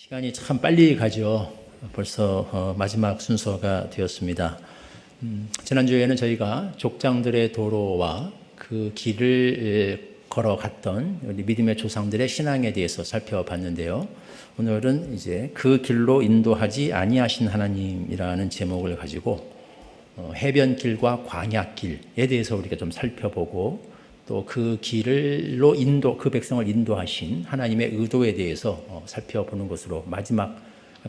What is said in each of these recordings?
시간이 참 빨리 가죠. 벌써 마지막 순서가 되었습니다. 지난주에는 저희가 족장들의 도로와 그 길을 걸어갔던 우리 믿음의 조상들의 신앙에 대해서 살펴봤는데요. 오늘은 이제 그 길로 인도하지 아니하신 하나님이라는 제목을 가지고 해변길과 광야길에 대해서 우리가 좀 살펴보고 또 그 길로 그 백성을 인도하신 하나님의 의도에 대해서 살펴보는 것으로 마지막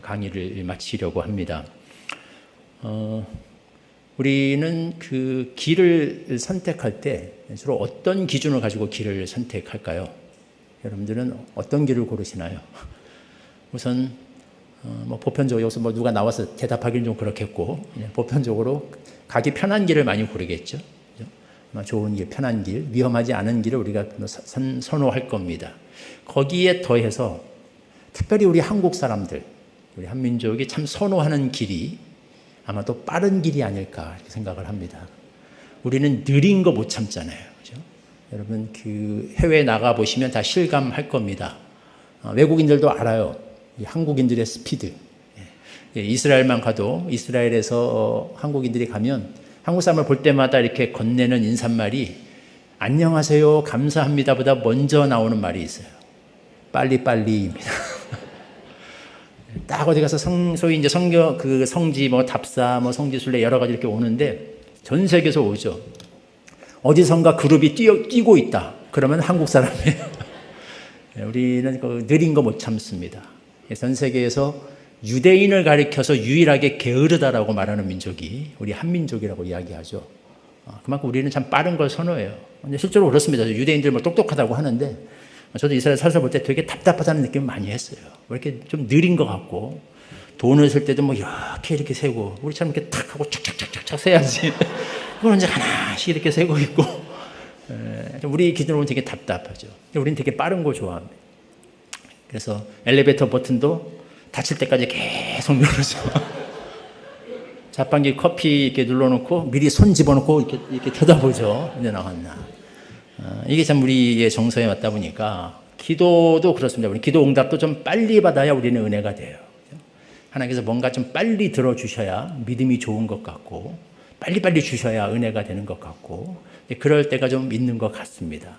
강의를 마치려고 합니다. 우리는 그 길을 선택할 때 주로 어떤 기준을 가지고 길을 선택할까요? 여러분들은 어떤 길을 고르시나요? 우선 보편적으로 여기서 누가 나와서 대답하기는 좀 그렇겠고 보편적으로 가기 편한 길을 많이 고르겠죠. 좋은 길, 편한 길, 위험하지 않은 길을 우리가 선호할 겁니다. 거기에 더해서 특별히 우리 한국 사람들, 우리 한민족이 참 선호하는 길이 아마도 빠른 길이 아닐까 이렇게 생각을 합니다. 우리는 느린 거 못 참잖아요. 그죠? 여러분 그 해외에 나가 보시면 다 실감할 겁니다. 외국인들도 알아요. 이 한국인들의 스피드. 이스라엘만 가도 이스라엘에서 한국인들이 가면 한국 사람을 볼 때마다 이렇게 건네는 인사말이 안녕하세요, 감사합니다 보다 먼저 나오는 말이 있어요. 빨리빨리입니다. 딱 어디 가서 소위 이제 성지, 답사, 성지순례 여러 가지 이렇게 오는데 전 세계에서 오죠. 어디선가 그룹이 뛰고 있다. 그러면 한국 사람이에요. 우리는 느린 거 못 참습니다. 전 세계에서 유대인을 가리켜서 유일하게 게으르다라고 말하는 민족이 우리 한민족이라고 이야기하죠. 그만큼 우리는 참 빠른 걸 선호해요. 근데 실제로 그렇습니다. 유대인들 똑똑하다고 하는데 저도 이스라엘 살서 볼 때 되게 답답하다는 느낌을 많이 했어요. 왜 이렇게 좀 느린 것 같고 돈을 쓸 때도 이렇게 세고 우리처럼 이렇게 탁 하고 착착착착 세야지. 그건 이제 하나씩 이렇게 세고 있고 우리 기준으로는 되게 답답하죠. 우리는 되게 빠른 거 좋아합니다. 그래서 엘리베이터 버튼도 닫힐 때까지 계속 누르죠. 자판기 커피 이렇게 눌러놓고 미리 손 집어넣고 이렇게 쳐다보죠. 언제 나갔나. 이게 참 우리의 정서에 맞다 보니까 기도도 그렇습니다. 우리 기도 응답도 좀 빨리 받아야 우리는 은혜가 돼요. 하나님께서 뭔가 좀 빨리 들어주셔야 믿음이 좋은 것 같고 빨리빨리 주셔야 은혜가 되는 것 같고 그럴 때가 좀 있는 것 같습니다.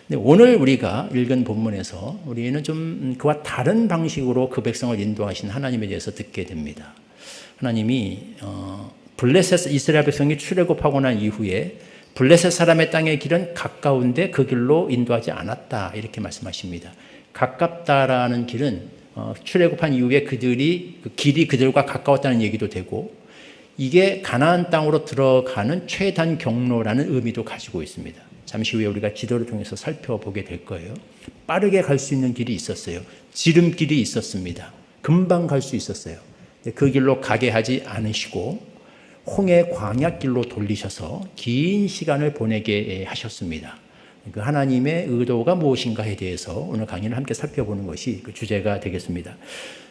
근데 오늘 우리가 읽은 본문에서 우리는 좀 그와 다른 방식으로 그 백성을 인도하신 하나님에 대해서 듣게 됩니다. 하나님이 블레셋 이스라엘 백성이 출애굽하고 난 이후에 블레셋 사람의 땅의 길은 가까운데 그 길로 인도하지 않았다 이렇게 말씀하십니다. 가깝다라는 길은 출애굽한 이후에 그 길이 그들과 가까웠다는 얘기도 되고 이게 가나안 땅으로 들어가는 최단 경로라는 의미도 가지고 있습니다. 잠시 후에 우리가 지도를 통해서 살펴보게 될 거예요. 빠르게 갈 수 있는 길이 있었어요. 지름길이 있었습니다. 금방 갈 수 있었어요. 그 길로 가게 하지 않으시고 홍해 광야길로 돌리셔서 긴 시간을 보내게 하셨습니다. 그 하나님의 의도가 무엇인가에 대해서 오늘 강의를 함께 살펴보는 것이 그 주제가 되겠습니다.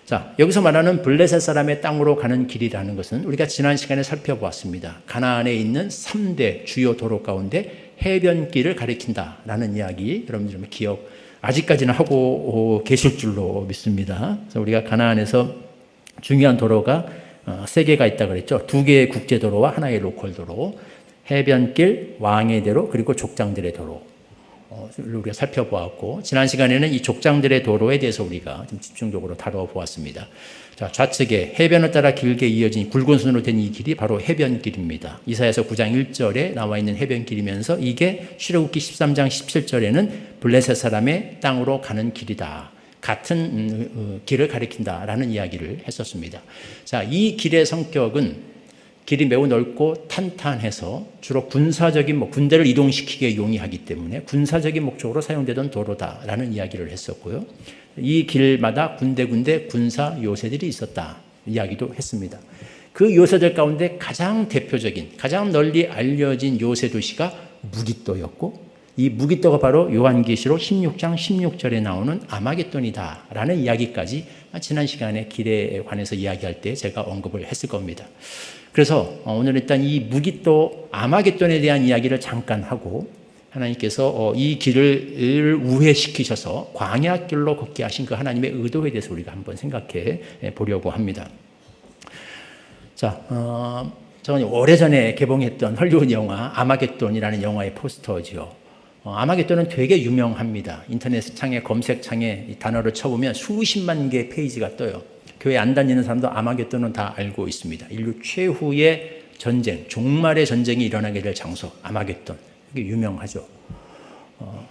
자, 여기서 말하는 블레셋 사람의 땅으로 가는 길이라는 것은 우리가 지난 시간에 살펴보았습니다. 가나안에 있는 3대 주요 도로 가운데 해변길을 가리킨다라는 이야기 여러분들 기억 아직까지는 하고 계실 줄로 믿습니다. 그래서 우리가 가나안에서 중요한 도로가 3개가 있다고 그랬죠. 2개의 국제도로와 하나의 로컬도로, 해변길, 왕의 대로 그리고 족장들의 도로 우리가 살펴보았고 지난 시간에는 이 족장들의 도로에 대해서 우리가 좀 집중적으로 다뤄보았습니다. 자, 좌측에 해변을 따라 길게 이어진 굵은 선으로 된 이 길이 바로 해변길입니다. 이사야서 9장 1절에 나와 있는 해변길이면서 이게 출애굽기 13장 17절에는 블레셋 사람의 땅으로 가는 길이다. 같은 길을 가리킨다라는 이야기를 했었습니다. 자, 이 길의 성격은 길이 매우 넓고 탄탄해서 주로 군사적인 군대를 이동시키기에 용이하기 때문에 군사적인 목적으로 사용되던 도로다라는 이야기를 했었고요. 이 길마다 군데 군사 요새들이 있었다 이야기도 했습니다. 그 요새들 가운데 가장 대표적인 가장 널리 알려진 요새 도시가 무깃도였고 이 무깃도가 바로 요한계시록 16장 16절에 나오는 아마겟돈이다라는 이야기까지 지난 시간에 길에 관해서 이야기할 때 제가 언급을 했을 겁니다. 그래서 오늘 일단 이 무깃도 아마겟돈에 대한 이야기를 잠깐 하고 하나님께서 이 길을 우회시키셔서 광야길로 걷게 하신 그 하나님의 의도에 대해서 우리가 한번 생각해 보려고 합니다. 자, 저는 오래전에 개봉했던 헐리우드 영화 아마겟돈이라는 영화의 포스터지요. 아마겟돈은 되게 유명합니다. 인터넷 창에 검색창에 이 단어를 쳐보면 수십만 개의 페이지가 떠요. 교회 안 다니는 사람도 아마겟돈은 다 알고 있습니다. 인류 최후의 전쟁, 종말의 전쟁이 일어나게 될 장소 아마겟돈. 이게 유명하죠.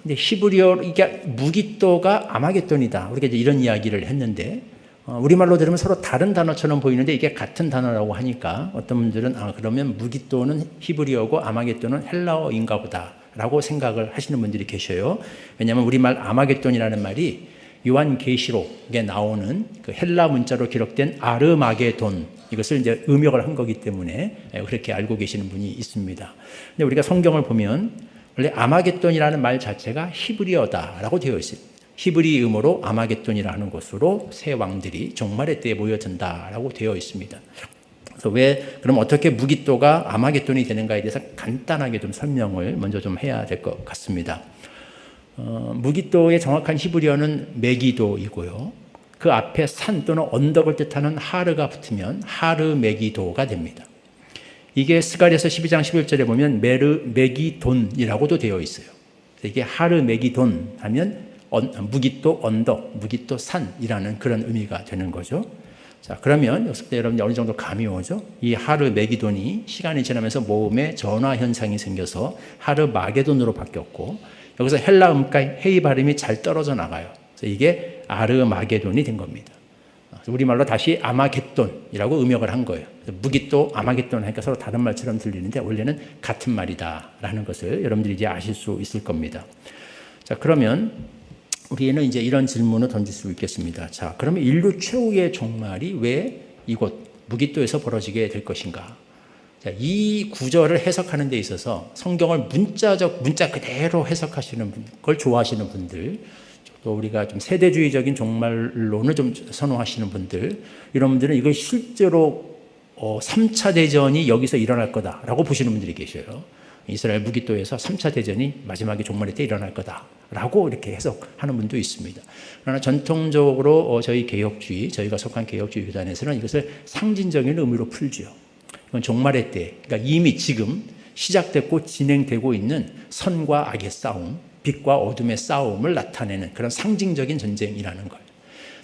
근데 히브리어 이게 무기또가 아마겟돈이다. 우리가 이제 이런 이야기를 했는데 우리말로 들으면 서로 다른 단어처럼 보이는데 이게 같은 단어라고 하니까 어떤 분들은 그러면 무기또는 히브리어고 아마겟돈은 헬라어인가 보다라고 생각을 하시는 분들이 계셔요. 왜냐하면 우리말 아마겟돈이라는 말이 요한계시록에 나오는 그 헬라 문자로 기록된 아르마게돈 이것을 이제 음역을 한 거기 때문에 그렇게 알고 계시는 분이 있습니다. 근데 우리가 성경을 보면 원래 아마겟돈이라는 말 자체가 히브리어다라고 되어 있습니다. 히브리음으로 아마겟돈이라는 곳으로 새 왕들이 종말의 때에 모여든다라고 되어 있습니다. 그래서 그럼 어떻게 무기또가 아마겟돈이 되는가에 대해서 간단하게 좀 설명을 먼저 좀 해야 될 것 같습니다. 무기또의 정확한 히브리어는 메기도이고요. 그 앞에 산 또는 언덕을 뜻하는 하르가 붙으면 하르메기도가 됩니다. 이게 스가랴서 12장 11절에 보면 메기돈이라고도 되어 있어요. 이게 하르메기돈 하면 무기또 언덕, 무기또 산이라는 그런 의미가 되는 거죠. 자, 그러면 여러분 어느 정도 감이 오죠? 이 하르메기돈이 시간이 지나면서 모음에 전화 현상이 생겨서 하르마게돈으로 바뀌었고 여기서 헬라 음과 헤이 발음이 잘 떨어져 나가요. 그래서 이게 아르마게돈이 된 겁니다. 우리말로 다시 아마겟돈이라고 음역을 한 거예요. 무기또 아마겟돈 하니까 서로 다른 말처럼 들리는데 원래는 같은 말이다라는 것을 여러분들이 이제 아실 수 있을 겁니다. 자, 그러면 우리는 이제 이런 질문을 던질 수 있겠습니다. 자, 그러면 인류 최후의 종말이 왜 이곳 무기또에서 벌어지게 될 것인가? 자, 이 구절을 해석하는 데 있어서 성경을 문자 그대로 해석하시는 걸 좋아하시는 분들, 또 우리가 좀 세대주의적인 종말론을 좀 선호하시는 분들, 이런 분들은 이걸 실제로 3차 대전이 여기서 일어날 거다라고 보시는 분들이 계셔요. 이스라엘 무기또에서 3차 대전이 마지막에 종말의 때 일어날 거다라고 이렇게 해석하는 분도 있습니다. 그러나 전통적으로 저희가 속한 개혁주의 교단에서는 이것을 상징적인 의미로 풀죠. 이건 종말의 때, 그러니까 이미 지금 시작됐고 진행되고 있는 선과 악의 싸움, 빛과 어둠의 싸움을 나타내는 그런 상징적인 전쟁이라는 거예요.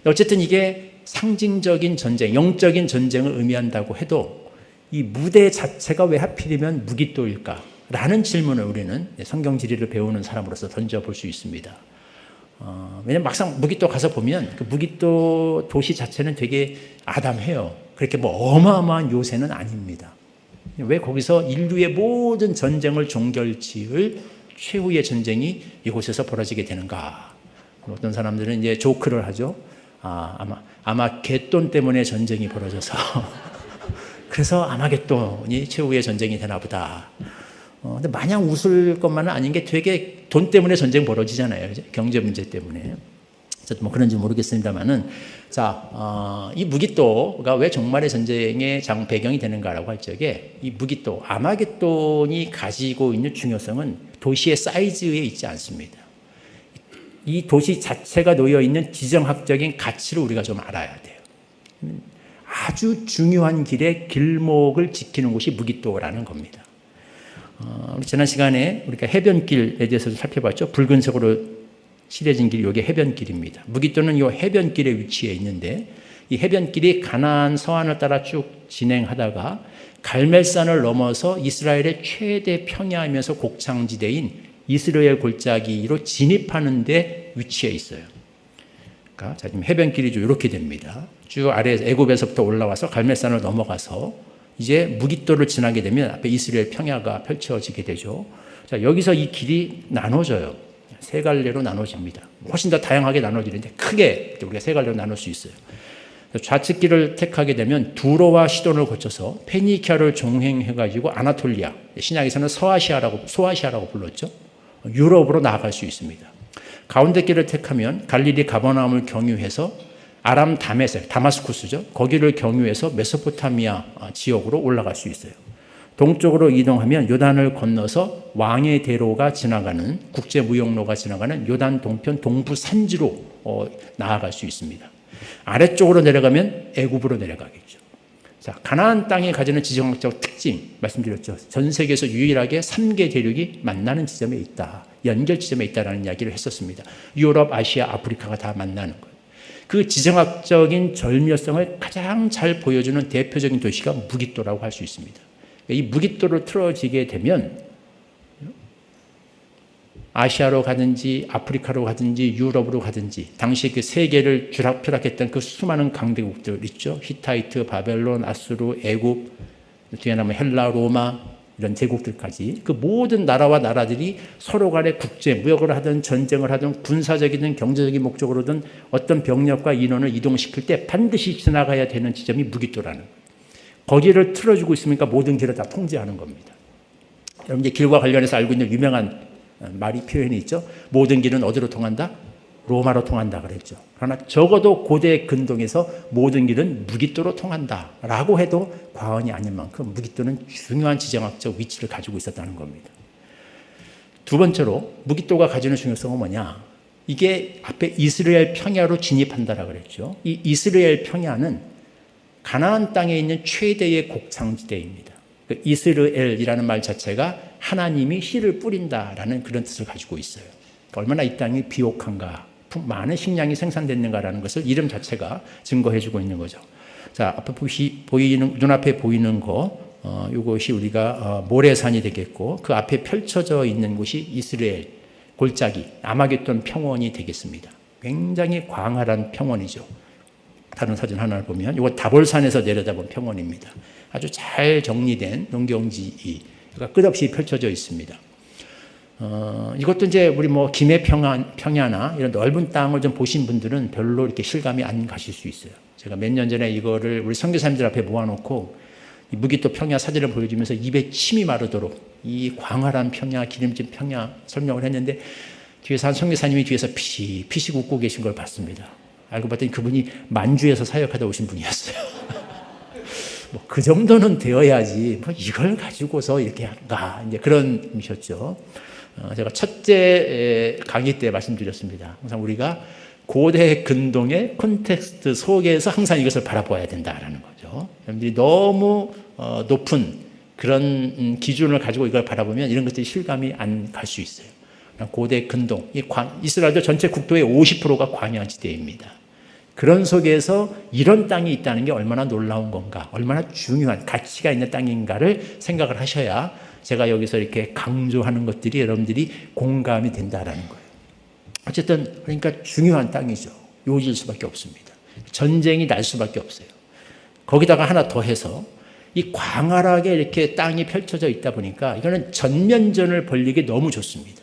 어쨌든 이게 상징적인 전쟁, 영적인 전쟁을 의미한다고 해도 이 무대 자체가 왜 하필이면 무기또일까? 라는 질문을 우리는 성경 지리를 배우는 사람으로서 던져볼 수 있습니다. 왜냐면 막상 무기또 가서 보면 그 무기또 도시 자체는 되게 아담해요. 그렇게 뭐 어마어마한 요새는 아닙니다. 왜 거기서 인류의 모든 전쟁을 종결지을 최후의 전쟁이 이곳에서 벌어지게 되는가? 어떤 사람들은 이제 조크를 하죠. 아마 갯돈 때문에 전쟁이 벌어져서 그래서 아마겟돈이 최후의 전쟁이 되나 보다. 근데 마냥 웃을 것만은 아닌 게 되게 돈 때문에 전쟁 벌어지잖아요. 경제 문제 때문에. 뭐 그런지 모르겠습니다만은, 자, 이 무기또가 왜 종말의 전쟁의 배경이 되는가라고 할 적에 이 무기또, 아마겟돈이 가지고 있는 중요성은 도시의 사이즈에 있지 않습니다. 이 도시 자체가 놓여 있는 지정학적인 가치를 우리가 좀 알아야 돼요. 아주 중요한 길의 길목을 지키는 곳이 무기또라는 겁니다. 우리 지난 시간에 우리가 해변길에 대해서 살펴봤죠. 붉은색으로 칠해진 길이 이게 해변길입니다. 무기또는 이 해변길에 위치해 있는데 이 해변길이 가나안 서안을 따라 쭉 진행하다가 갈멜산을 넘어서 이스라엘의 최대 평야이면서 곡창지대인 이스라엘 골짜기로 진입하는 데 위치해 있어요. 그러니까 자, 지금 해변길이 좀 이렇게 됩니다. 쭉 아래에서 애굽에서부터 올라와서 갈멜산을 넘어가서 이제 무기또를 지나게 되면 앞에 이스라엘 평야가 펼쳐지게 되죠. 자, 여기서 이 길이 나눠져요. 세 갈래로 나눠집니다. 훨씬 더 다양하게 나눠지는데 크게 우리가 세 갈래로 나눌 수 있어요. 좌측길을 택하게 되면 두로와 시돈을 거쳐서 페니키아를 종행해가지고 아나톨리아, 신약에서는 소아시아라고 불렀죠. 유럽으로 나아갈 수 있습니다. 가운데 길을 택하면 갈릴리 가버나움을 경유해서 아람 다마스쿠스죠. 거기를 경유해서 메소포타미아 지역으로 올라갈 수 있어요. 동쪽으로 이동하면 요단을 건너서 왕의 대로가 지나가는 국제무역로가 지나가는 요단 동편 동부 산지로 나아갈 수 있습니다. 아래쪽으로 내려가면 애굽으로 내려가겠죠. 자, 가나안 땅이 가지는 지정학적 특징 말씀드렸죠. 전 세계에서 유일하게 3개 대륙이 만나는 지점에 있다. 연결 지점에 있다라는 이야기를 했었습니다. 유럽, 아시아, 아프리카가 다 만나는 거예요. 그 지정학적인 절묘성을 가장 잘 보여주는 대표적인 도시가 무깃도라고 할 수 있습니다. 이 무깃도를 틀어지게 되면 아시아로 가든지 아프리카로 가든지 유럽으로 가든지 당시 그 세계를 쥐락펴락했던 그 수많은 강대국들 있죠. 히타이트, 바벨론, 아수르, 애굽, 뒤에 나면 헬라, 로마 이런 제국들까지 그 모든 나라와 나라들이 서로 간에 국제 무역을 하든 전쟁을 하든 군사적이든 경제적인 목적으로든 어떤 병력과 인원을 이동시킬 때 반드시 지나가야 되는 지점이 무깃도라는 거예요. 거기를 틀어주고 있으니까 모든 길을 다 통제하는 겁니다. 여러분 이제 길과 관련해서 알고 있는 유명한 말이 표현이 있죠. 모든 길은 어디로 통한다? 로마로 통한다 그랬죠. 그러나 적어도 고대 근동에서 모든 길은 무깃도로 통한다라고 해도 과언이 아닌 만큼 무깃도는 중요한 지정학적 위치를 가지고 있었다는 겁니다. 두 번째로 무깃도가 가지는 중요성은 뭐냐? 이게 앞에 이스라엘 평야로 진입한다라고 그랬죠. 이 이스라엘 평야는 가나안 땅에 있는 최대의 곡창지대입니다. 그 이스라엘이라는 말 자체가 하나님이 씨를 뿌린다라는 그런 뜻을 가지고 있어요. 얼마나 이 땅이 비옥한가, 많은 식량이 생산됐는가라는 것을 이름 자체가 증거해주고 있는 거죠. 자, 앞에 눈앞에 보이는 이것이 우리가 모래산이 되겠고 그 앞에 펼쳐져 있는 곳이 이스라엘 골짜기 아마겟돈 평원이 되겠습니다. 굉장히 광활한 평원이죠. 다른 사진 하나를 보면 이거 다볼산에서 내려다본 평원입니다. 아주 잘 정리된 농경지가 끝없이 펼쳐져 있습니다. 이것도 이제 우리 김해 평야나 이런 넓은 땅을 좀 보신 분들은 별로 이렇게 실감이 안 가실 수 있어요. 제가 몇 년 전에 이거를 우리 선교사님들 앞에 모아놓고 이 무깃도 평야 사진을 보여주면서 입에 침이 마르도록 이 광활한 평야, 기름진 평야 설명을 했는데 뒤에서 한 선교사님이 뒤에서 피식 웃고 계신 걸 봤습니다. 알고 봤더니 그분이 만주에서 사역하다 오신 분이었어요. 그 정도는 되어야지 이걸 가지고서 이렇게 한가 이제 그런 분이셨죠. 제가 첫째 강의 때 말씀드렸습니다. 항상 우리가 고대 근동의 콘텍스트 속에서 항상 이것을 바라봐야 된다라는 거죠. 여러분들이 너무 높은 그런 기준을 가지고 이걸 바라보면 이런 것들이 실감이 안 갈 수 있어요. 고대 근동, 이스라엘 전체 국토의 50%가 광야지대입니다. 그런 속에서 이런 땅이 있다는 게 얼마나 놀라운 건가, 얼마나 중요한 가치가 있는 땅인가를 생각을 하셔야 제가 여기서 이렇게 강조하는 것들이 여러분들이 공감이 된다라는 거예요. 어쨌든 그러니까 중요한 땅이죠. 요질 수밖에 없습니다. 전쟁이 날 수밖에 없어요. 거기다가 하나 더 해서 이 광활하게 이렇게 땅이 펼쳐져 있다 보니까 이거는 전면전을 벌이기 너무 좋습니다.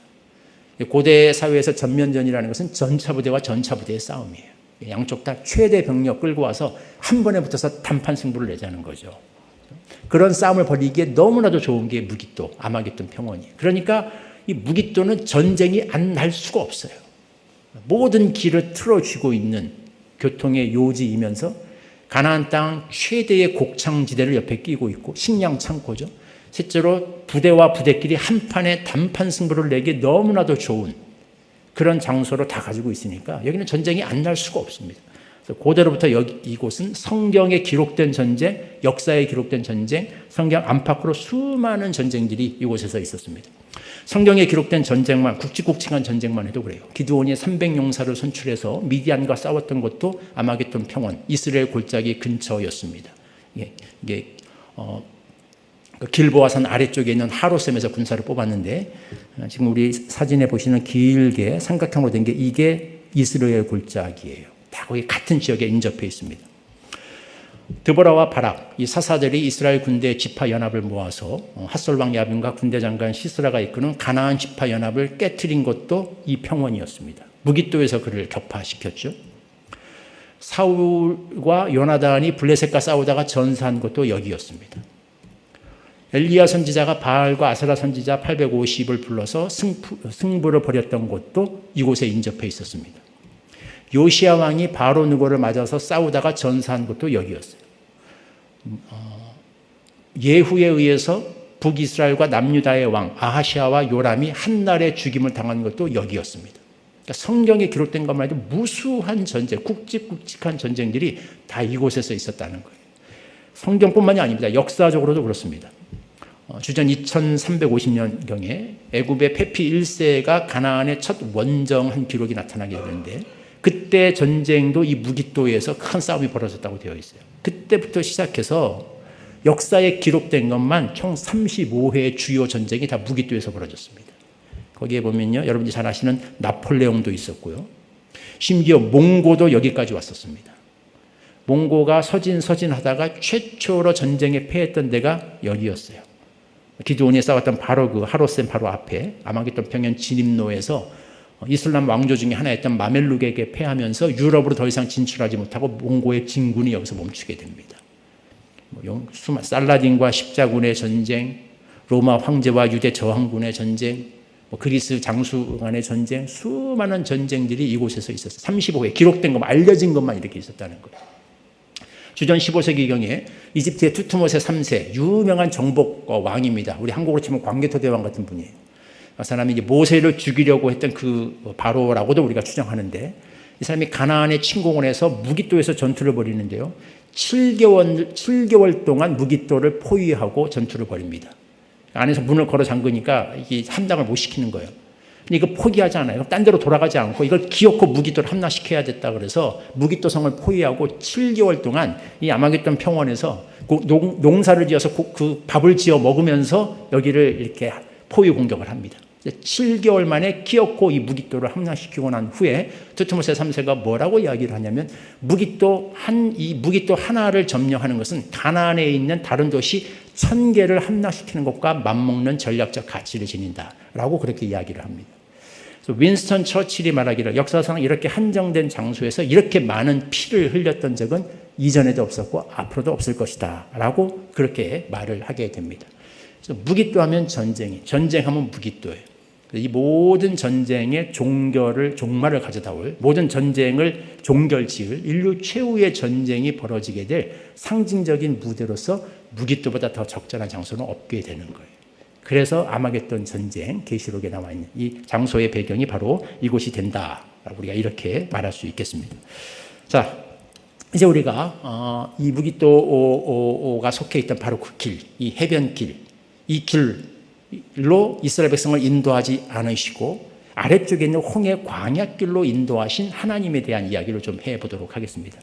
고대 사회에서 전면전이라는 것은 전차부대와 전차부대의 싸움이에요. 양쪽 다 최대 병력 끌고 와서 한 번에 붙어서 단판 승부를 내자는 거죠. 그런 싸움을 벌이기에 너무나도 좋은 게 무깃도, 아마겟돈 평원이에요. 그러니까 이 무깃도는 전쟁이 안 날 수가 없어요. 모든 길을 틀어쥐고 있는 교통의 요지이면서 가나안 땅 최대의 곡창지대를 옆에 끼고 있고 식량 창고죠. 실제로 부대와 부대끼리 한판에 단판 승부를 내기 너무나도 좋은 그런 장소로 다 가지고 있으니까 여기는 전쟁이 안 날 수가 없습니다. 그래서 고대로부터 이곳은 성경에 기록된 전쟁, 역사에 기록된 전쟁, 성경 안팎으로 수많은 전쟁들이 이곳에서 있었습니다. 성경에 기록된 전쟁만, 굵직굵직한 전쟁만 해도 그래요. 기드온이 300용사를 선출해서 미디안과 싸웠던 것도 아마겟돈 평원, 이스라엘 골짜기 근처였습니다. 이게 길보아산 아래쪽에 있는 하로셈에서 군사를 뽑았는데 지금 우리 사진에 보시는 길게 삼각형으로 된 게 이게 이스라엘 골짜기예요. 다 거기 같은 지역에 인접해 있습니다. 드보라와 바락, 이 사사들이 이스라엘 군대 지파 연합을 모아서 핫솔방 야빈과 군대 장관 시스라가 이끄는 가나안 지파 연합을 깨트린 것도 이 평원이었습니다. 무깃도에서 그를 격파시켰죠. 사울과 요나단이 블레셋과 싸우다가 전사한 것도 여기였습니다. 엘리야 선지자가 바알과 아세라 선지자 850을 불러서 승부를 벌였던 곳도 이곳에 인접해 있었습니다. 요시야 왕이 바로 느고를 맞아서 싸우다가 전사한 곳도 여기였어요. 예후에 의해서 북이스라엘과 남유다의 왕 아하시아와 요람이 한날에 죽임을 당한 것도 여기였습니다. 그러니까 성경에 기록된 것만 해도 무수한 전쟁, 굵직굵직한 전쟁들이 다 이곳에서 있었다는 거예요. 성경뿐만이 아닙니다. 역사적으로도 그렇습니다. 주전 2350년경에 애굽의 페피 1세가 가나안의 첫 원정한 기록이 나타나게 되는데 그때 전쟁도 이 무깃도에서 큰 싸움이 벌어졌다고 되어 있어요. 그때부터 시작해서 역사에 기록된 것만 총 35회의 주요 전쟁이 다 무깃도에서 벌어졌습니다. 거기에 보면요, 여러분들이 잘 아시는 나폴레옹도 있었고요. 심지어 몽고도 여기까지 왔었습니다. 몽고가 서진하다가 최초로 전쟁에 패했던 데가 여기였어요. 기드온이 싸웠던 바로 그 하롯셈 바로 앞에 아마겟돈 평연 진입로에서 이슬람 왕조 중에 하나였던 마멜룩에게 패하면서 유럽으로 더 이상 진출하지 못하고 몽고의 진군이 여기서 멈추게 됩니다. 살라딘과 십자군의 전쟁, 로마 황제와 유대 저항군의 전쟁, 그리스 장수 간의 전쟁, 수많은 전쟁들이 이곳에서 있었어요. 35회 기록된 것만, 알려진 것만 이렇게 있었다는 거예요. 주전 15세기경에 이집트의 투트모세 3세 유명한 정복 왕입니다. 우리 한국으로 치면 광개토대왕 같은 분이에요. 그 사람이 이제 모세를 죽이려고 했던 그 바로라고도 우리가 추정하는데 이 사람이 가나안의 침공을 해서 무깃도에서 전투를 벌이는데요. 7개월 동안 무깃도를 포위하고 전투를 벌입니다. 안에서 문을 걸어 잠그니까 이게 함락을 못 시키는 거예요. 근데 이거 포기하지 않아요. 딴 데로 돌아가지 않고 이걸 기어코 무깃도를 함락시켜야 됐다 그래서 무깃도 성을 포위하고 7개월 동안 이 아마겟돈 평원에서 농사를 지어서 그 밥을 지어 먹으면서 여기를 이렇게 포위 공격을 합니다. 7개월 만에 기어코 이 무깃도를 함락시키고 난 후에 투트모세 3세가 뭐라고 이야기를 하냐면 이 무깃도 하나를 점령하는 것은 가나안에 있는 다른 도시 1000개를 함락시키는 것과 맞먹는 전략적 가치를 지닌다라고 그렇게 이야기를 합니다. 그래서 윈스턴 처칠이 말하기를 역사상 이렇게 한정된 장소에서 이렇게 많은 피를 흘렸던 적은 이전에도 없었고 앞으로도 없을 것이다 라고 그렇게 말을 하게 됩니다. 그래서 무깃도 하면 전쟁하면 무깃도예요. 이 모든 전쟁의 종말을 가져다 올, 모든 전쟁을 종결지을 인류 최후의 전쟁이 벌어지게 될 상징적인 무대로서 무깃도보다 더 적절한 장소는 없게 되는 거예요. 그래서 아마겟돈 전쟁, 계시록에 나와 있는 이 장소의 배경이 바로 이곳이 된다. 우리가 이렇게 말할 수 있겠습니다. 자, 이제 우리가 이 무깃도가 속해 있던 바로 그 길, 이 해변길, 이 길로 이스라엘 백성을 인도하지 않으시고 아래쪽에 있는 홍해 광야길로 인도하신 하나님에 대한 이야기를 좀 해보도록 하겠습니다.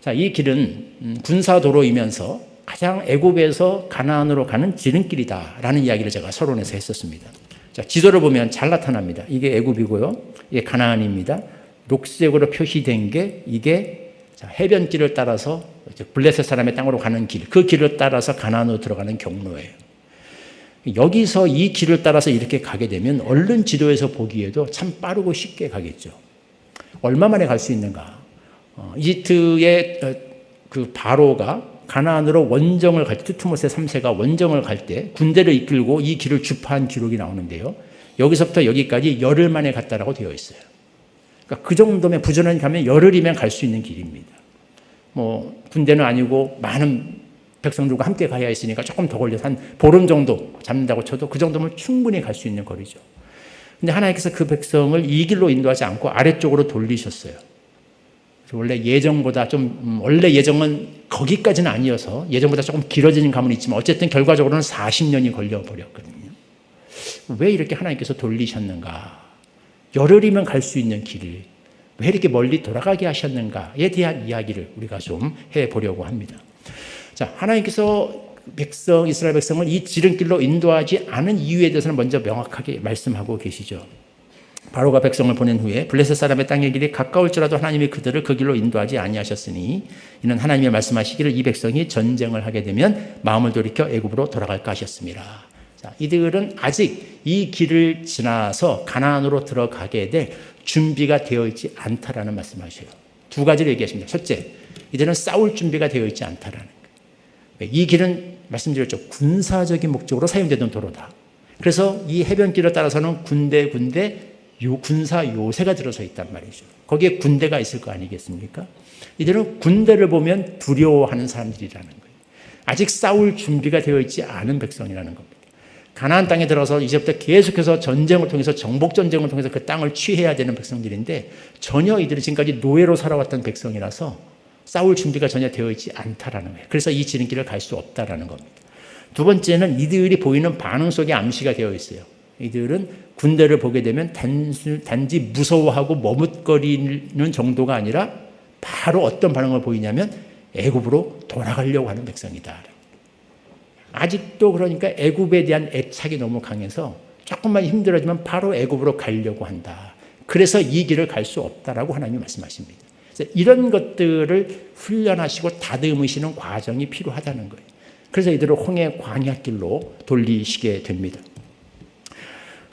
자, 이 길은 군사도로이면서 가장 애굽에서 가나안으로 가는 지름길이다라는 이야기를 제가 서론에서 했었습니다. 자, 지도를 보면 잘 나타납니다. 이게 애굽이고요, 이게 가나안입니다. 녹색으로 표시된 게 이게 해변길을 따라서 블레셋 사람의 땅으로 가는 길, 그 길을 따라서 가나안으로 들어가는 경로예요. 여기서 이 길을 따라서 이렇게 가게 되면 얼른 지도에서 보기에도 참 빠르고 쉽게 가겠죠. 얼마 만에 갈 수 있는가? 이집트의 그 바로가 가나안으로 원정을 갈 때, 투트모세 3세가 원정을 갈 때 군대를 이끌고 이 길을 주파한 기록이 나오는데요. 여기서부터 여기까지 열흘 만에 갔다라고 되어 있어요. 그러니까 그 정도면 부지런히 가면 열흘이면 갈 수 있는 길입니다. 군대는 아니고 많은 백성들과 함께 가야 했으니까 조금 더 걸려서 한 보름 정도 잡는다고 쳐도 그 정도면 충분히 갈 수 있는 거리죠. 근데 하나님께서 그 백성을 이 길로 인도하지 않고 아래쪽으로 돌리셨어요. 원래 예정은 거기까지는 아니어서 예정보다 조금 길어지는 감은 있지만 어쨌든 결과적으로는 40년이 걸려버렸거든요. 왜 이렇게 하나님께서 돌리셨는가? 열흘이면 갈 수 있는 길을 왜 이렇게 멀리 돌아가게 하셨는가에 대한 이야기를 우리가 좀 해보려고 합니다. 자, 하나님께서 이스라엘 백성을 이 지름길로 인도하지 않은 이유에 대해서는 먼저 명확하게 말씀하고 계시죠. 바로가 백성을 보낸 후에 블레셋 사람의 땅의 길이 가까울지라도 하나님이 그들을 그 길로 인도하지 아니하셨으니 이는 하나님이 말씀하시기를 이 백성이 전쟁을 하게 되면 마음을 돌이켜 애굽으로 돌아갈까 하셨습니다. 자, 이들은 아직 이 길을 지나서 가나안으로 들어가게 될 준비가 되어 있지 않다라는 말씀하셔요. 두 가지를 얘기하십니다. 첫째, 이들은 싸울 준비가 되어 있지 않다라는 거예요. 이 길은 말씀드렸죠. 군사적인 목적으로 사용되던 도로다. 그래서 이 해변길을 따라서는 군사 요새가 들어서 있단 말이죠. 거기에 군대가 있을 거 아니겠습니까? 이들은 군대를 보면 두려워하는 사람들이라는 거예요. 아직 싸울 준비가 되어 있지 않은 백성이라는 겁니다. 가나안 땅에 들어가서 이제부터 계속해서 전쟁을 통해서 정복 전쟁을 통해서 그 땅을 취해야 되는 백성들인데 전혀 이들이 지금까지 노예로 살아왔던 백성이라서 싸울 준비가 전혀 되어 있지 않다라는 거예요. 그래서 이 지름길을 갈 수 없다라는 겁니다. 두 번째는 이들이 보이는 반응 속에 암시가 되어 있어요. 이들은 군대를 보게 되면 단지 무서워하고 머뭇거리는 정도가 아니라 바로 어떤 반응을 보이냐면 애굽으로 돌아가려고 하는 백성이다. 아직도 그러니까 애굽에 대한 애착이 너무 강해서 조금만 힘들어지면 바로 애굽으로 가려고 한다. 그래서 이 길을 갈 수 없다라고 하나님이 말씀하십니다. 그래서 이런 것들을 훈련하시고 다듬으시는 과정이 필요하다는 거예요. 그래서 이들을 홍해 광야길로 돌리시게 됩니다.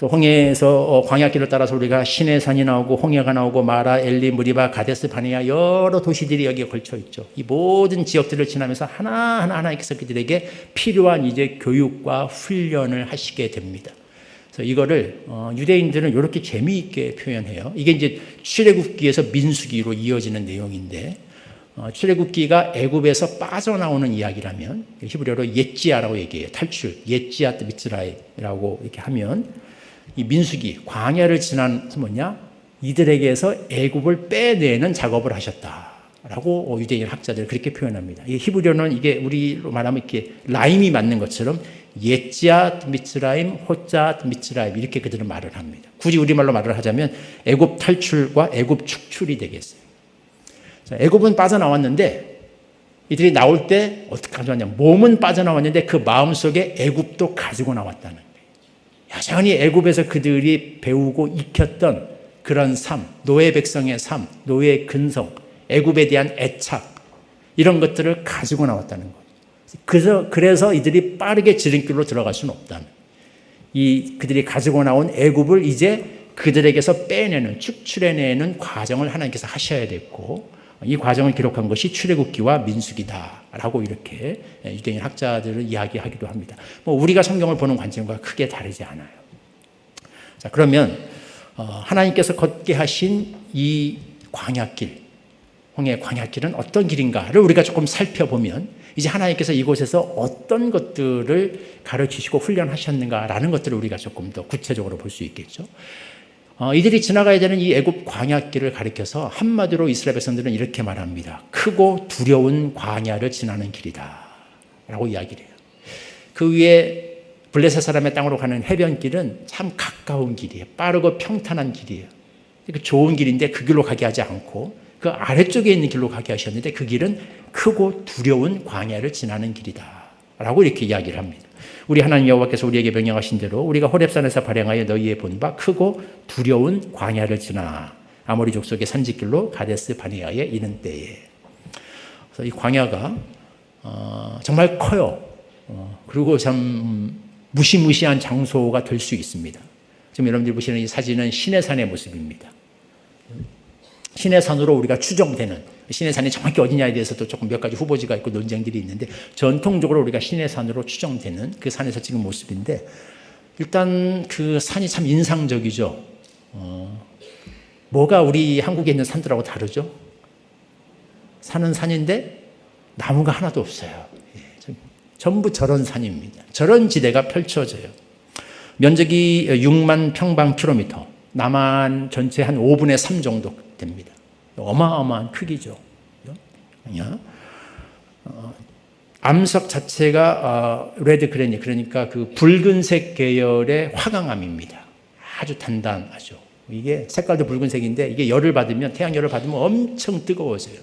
홍해에서 광야길을 따라서 우리가 시내산이 나오고 홍해가 나오고 마라, 엘리, 무리바, 가데스, 바네아 여러 도시들이 여기에 걸쳐 있죠. 이 모든 지역들을 지나면서 하나하나 하나님께서 그들에게 필요한 이제 교육과 훈련을 하시게 됩니다. 그래서 이거를 유대인들은 이렇게 재미있게 표현해요. 이게 이제 출애굽기에서 민수기로 이어지는 내용인데 출애굽기가 애굽에서 빠져나오는 이야기라면 히브리어로 예지야라고 얘기해요. 탈출, 예지야 미츠라이라고 이렇게 하면 이 민수기 광야를 지난 뭐냐 이들에게서 애굽을 빼내는 작업을 하셨다라고 유대인 학자들 그렇게 표현합니다. 이 히브리어는 이게 우리로 말하면 이렇게 라임이 맞는 것처럼 예지야 미츠라임, 호자 미츠라임 이렇게 그들은 말을 합니다. 굳이 우리말로 말을 하자면 애굽 탈출과 애굽 축출이 되겠어요. 애굽은 빠져나왔는데 이들이 나올 때 어떻게 가져왔냐 몸은 빠져나왔는데 그 마음속에 애굽도 가지고 나왔다는 거예요. 여전히 애굽에서 그들이 배우고 익혔던 그런 삶, 노예 백성의 삶, 노예의 근성, 애굽에 대한 애착 이런 것들을 가지고 나왔다는 거예요. 그래서 이들이 빠르게 지름길로 들어갈 수는 없다는 이 그들이 가지고 나온 애굽을 이제 그들에게서 빼내는 축출해내는 과정을 하나님께서 하셔야 됐고 이 과정을 기록한 것이 출애굽기와 민수기다라고 이렇게 유대인 학자들을 이야기하기도 합니다. 뭐 우리가 성경을 보는 관점과 크게 다르지 않아요. 자, 그러면 하나님께서 걷게 하신 이 광야길, 홍해 광야길은 어떤 길인가를 우리가 조금 살펴보면 이제 하나님께서 이곳에서 어떤 것들을 가르치시고 훈련하셨는가라는 것들을 우리가 조금 더 구체적으로 볼 수 있겠죠. 이들이 지나가야 되는 이 애굽 광야길을 가리켜서 한마디로 이스라엘 백성들은 이렇게 말합니다. 크고 두려운 광야를 지나는 길이다 라고 이야기를 해요. 그 위에 블레셋 사람의 땅으로 가는 해변길은 참 가까운 길이에요. 빠르고 평탄한 길이에요. 그 좋은 길인데 그 길로 가게 하지 않고 그 아래쪽에 있는 길로 가게 하셨는데 그 길은 크고 두려운 광야를 지나는 길이다 라고 이렇게 이야기를 합니다. 우리 하나님 여호와께서 우리에게 명령하신 대로 우리가 호렙산에서 발행하여 너희의 본 바 크고 두려운 광야를 지나 아모리 족속의 산지길로 가데스 바네아에 이른 때에. 그래서 이 광야가 정말 커요. 그리고 참 무시무시한 장소가 될 수 있습니다. 지금 여러분들이 보시는 이 사진은 시내산의 모습입니다. 시내산으로 우리가 추정되는 시내산이 정확히 어디냐에 대해서도 조금 몇 가지 후보지가 있고 논쟁들이 있는데 전통적으로 우리가 시내산으로 추정되는 그 산에서 찍은 모습인데 일단 그 산이 참 인상적이죠. 뭐가 우리 한국에 있는 산들하고 다르죠? 산은 산인데 나무가 하나도 없어요. 전부 저런 산입니다. 저런 지대가 펼쳐져요. 면적이 6만 평방킬로미터, 남한 전체 한 5분의 3 정도 됩니다. 어마어마한 크기죠. 암석 자체가 레드 그레니 그러니까 그 붉은색 계열의 화강암입니다. 아주 단단하죠. 이게 색깔도 붉은색인데 이게 열을 받으면 태양열을 받으면 엄청 뜨거워져요.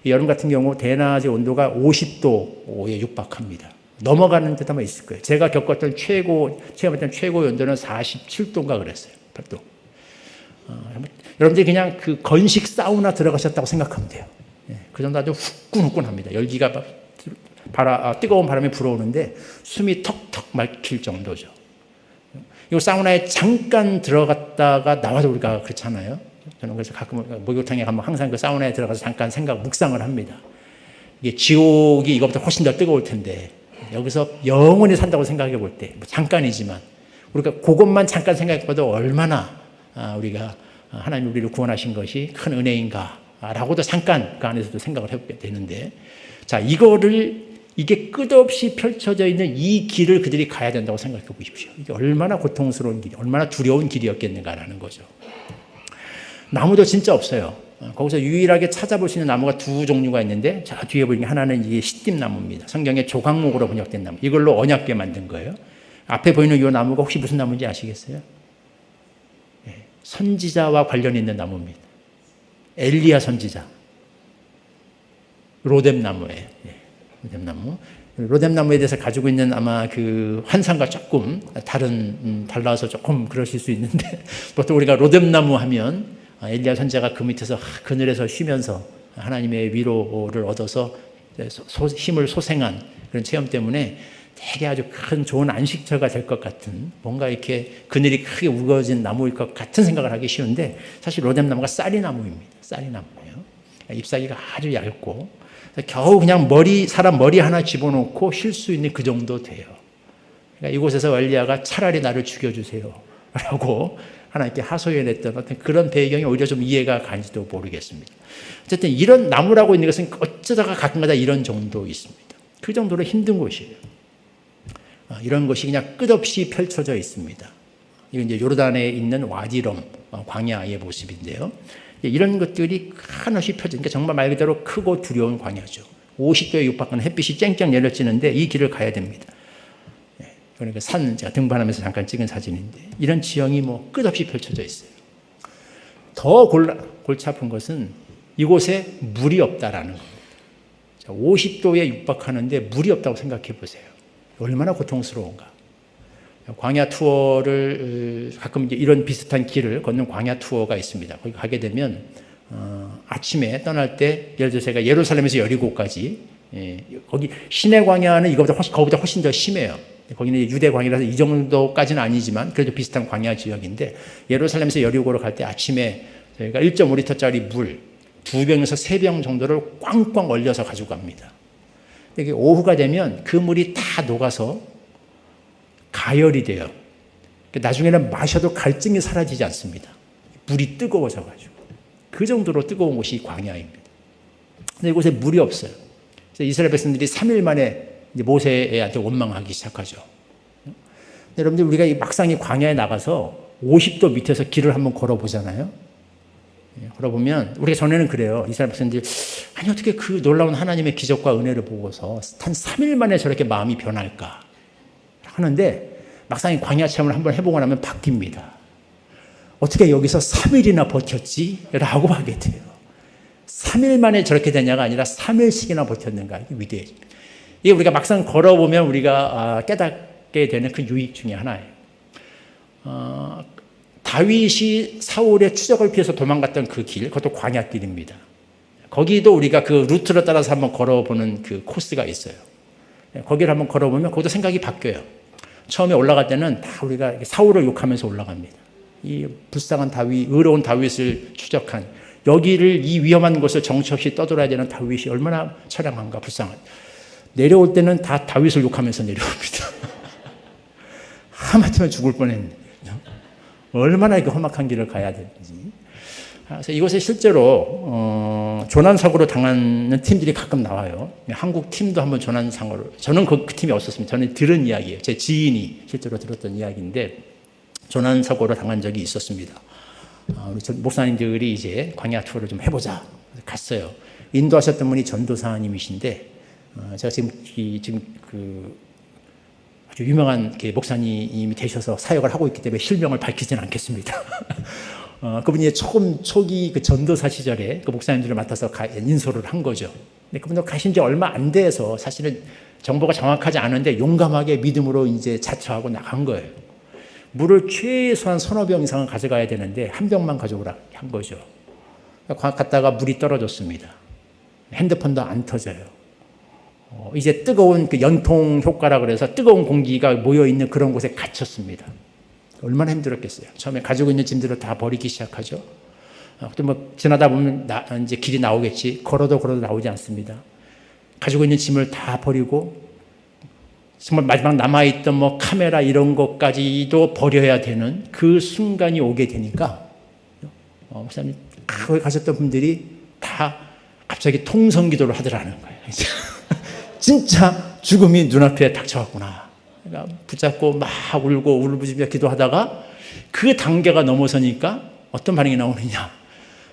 여름 같은 경우 대낮의 온도가 50도에 육박합니다. 넘어가는 데도 아마 있을 거예요. 제가 겪었던 체험했던 최고 온도는 47도인가 그랬어요. 8도. 여러분들이 그냥 그 건식 사우나 들어가셨다고 생각하면 돼요. 그 정도 아주 후끈후끈합니다. 열기가 뜨거운 바람이 불어오는데 숨이 턱턱 막힐 정도죠. 이 사우나에 잠깐 들어갔다가 나와서 우리가 그렇잖아요. 저는 그래서 가끔 목욕탕에 가면 항상 그 사우나에 들어가서 잠깐 묵상을 합니다. 이게 지옥이 이것보다 훨씬 더 뜨거울 텐데 여기서 영원히 산다고 생각해 볼 때 잠깐이지만 우리가 그것만 잠깐 생각해 봐도 얼마나 우리가 하나님 우리를 구원하신 것이 큰 은혜인가 라고도 잠깐 그 안에서도 생각을 해보게 되는데 자 이거를 이게 끝없이 펼쳐져 있는 이 길을 그들이 가야 된다고 생각해 보십시오. 이게 얼마나 고통스러운 길이, 얼마나 두려운 길이었겠는가라는 거죠. 나무도 진짜 없어요. 거기서 유일하게 찾아볼 수 있는 나무가 두 종류가 있는데, 자, 뒤에 보니까 하나는 이게 시띠나무입니다. 성경의 조각목으로 번역된 나무. 이걸로 언약궤 만든 거예요. 앞에 보이는 이 나무가 혹시 무슨 나무인지 아시겠어요? 네, 선지자와 관련 있는 나무입니다. 엘리야 선지자. 로뎀나무예요. 네, 로뎀나무. 로뎀나무에 대해서 가지고 있는 아마 그 환상과 조금 달라서 조금 그러실 수 있는데, 보통 우리가 로뎀나무 하면 엘리야 선지자가 그 밑에서 그늘에서 쉬면서 하나님의 위로를 얻어서 힘을 소생한 그런 체험 때문에 되게 아주 큰 좋은 안식처가 될 것 같은, 뭔가 이렇게 그늘이 크게 우거진 나무일 것 같은 생각을 하기 쉬운데, 사실 로뎀나무가 쌀이나무입니다. 쌀이나무예요. 잎사귀가 아주 얇고 겨우 그냥 사람 머리 하나 집어넣고 쉴 수 있는 그 정도 돼요. 그러니까 이곳에서 엘리야가 차라리 나를 죽여주세요 라고 하나님께 하소연했던 어떤 그런 배경이 오히려 좀 이해가 가는지도 모르겠습니다. 어쨌든 이런 나무라고 있는 것은 어쩌다가 가끔가다 이런 정도 있습니다. 그 정도로 힘든 곳이에요. 이런 것이 그냥 끝없이 펼쳐져 있습니다. 이건 이제 요르단에 있는 와디럼, 광야의 모습인데요. 이런 것들이 한없이 펼쳐지니까 정말 말 그대로 크고 두려운 광야죠. 50도에 육박하는 햇빛이 쨍쨍 내려지는데 이 길을 가야 됩니다. 그러니까 제가 등반하면서 잠깐 찍은 사진인데, 이런 지형이 뭐 끝없이 펼쳐져 있어요. 더 골치 아픈 것은 이곳에 물이 없다라는 겁니다. 50도에 육박하는데 물이 없다고 생각해 보세요. 얼마나 고통스러운가. 광야 투어를 가끔 이제 이런 비슷한 길을 걷는 광야 투어가 있습니다. 거기 가게 되면 아침에 떠날 때, 예를 들어서 제가 예루살렘에서 여리고까지, 거기 시내 광야는 거기보다 훨씬 더 심해요. 거기는 유대 광야라서 이 정도까지는 아니지만 그래도 비슷한 광야 지역인데, 예루살렘에서 여리고로 갈 때 아침에 저희가 1.5리터짜리 물 2병에서 3병 정도를 꽝꽝 얼려서 가지고 갑니다. 이게 오후가 되면 그 물이 다 녹아서 가열이 돼요. 나중에는 마셔도 갈증이 사라지지 않습니다. 물이 뜨거워져가지고. 그 정도로 뜨거운 곳이 광야입니다. 근데 이곳에 물이 없어요. 그래서 이스라엘 백성들이 3일 만에 이제 모세한테 원망하기 시작하죠. 여러분들, 우리가 막상 이 광야에 나가서 50도 밑에서 길을 한번 걸어보잖아요. 걸어보면 우리가 전에는 그래요. 이스라엘 백성들이 아니 어떻게 그 놀라운 하나님의 기적과 은혜를 보고서 한 3일 만에 저렇게 마음이 변할까 하는데, 막상 이 광야 체험을 한번 해보고 나면 바뀝니다. 어떻게 여기서 3일이나 버텼지? 라고 하게 돼요. 3일 만에 저렇게 되냐가 아니라 3일씩이나 버텼는가. 이게 위대해요. 이게 우리가 막상 걸어보면 우리가 깨닫게 되는 그 유익 중에 하나예요. 다윗이 사울의 추적을 피해서 도망갔던 그 길, 그것도 광야길입니다. 거기도 우리가 그 루트를 따라서 한번 걸어보는 그 코스가 있어요. 거기를 한번 걸어보면 거기도 생각이 바뀌어요. 처음에 올라갈 때는 다 우리가 사울을 욕하면서 올라갑니다. 이 불쌍한 다윗, 의로운 다윗을 추적한, 여기를 이 위험한 곳을 정처 없이 떠돌아야 되는 다윗이 얼마나 처량한가, 불쌍한. 내려올 때는 다 다윗을 욕하면서 내려옵니다. 하마터면 죽을 뻔했네. 얼마나 이렇게 험악한 길을 가야 되는지. 그래서 이곳에 실제로 조난사고로 당하는 팀들이 가끔 나와요. 한국 팀도 한번 조난사고로, 저는 그 팀이 없었습니다. 저는 들은 이야기예요. 제 지인이 실제로 들었던 이야기인데, 조난사고로 당한 적이 있었습니다. 우리 목사님들이 이제 광야 투어를 좀 해보자. 갔어요. 인도하셨던 분이 전도사님이신데, 제가 지금 아주 유명한 목사님이 되셔서 사역을 하고 있기 때문에 실명을 밝히지는 않겠습니다. 그분이 초기 그 전도사 시절에 그 목사님들을 맡아서 인솔을 한 거죠. 근데 그분도 가신 지 얼마 안 돼서 사실은 정보가 정확하지 않은데 용감하게 믿음으로 이제 자처하고 나간 거예요. 물을 최소한 1~2병 이상은 가져가야 되는데 1병만 가져오라 한 거죠. 갔다가 물이 떨어졌습니다. 핸드폰도 안 터져요. 이제 뜨거운 그 연통 효과라 그래서 뜨거운 공기가 모여있는 그런 곳에 갇혔습니다. 얼마나 힘들었겠어요. 처음에 가지고 있는 짐들을 다 버리기 시작하죠. 또 뭐 지나다 보면 이제 길이 나오겠지. 걸어도 나오지 않습니다. 가지고 있는 짐을 다 버리고 정말 마지막 남아있던 뭐 카메라 이런 것까지도 버려야 되는 그 순간이 오게 되니까 목사님 거기 가셨던 분들이 다 갑자기 통성기도를 하더라는 거예요. 진짜 죽음이 눈앞에 닥쳐왔구나. 그러니까 붙잡고 막 울고 울부짖으며 기도하다가 그 단계가 넘어서니까 어떤 반응이 나오느냐.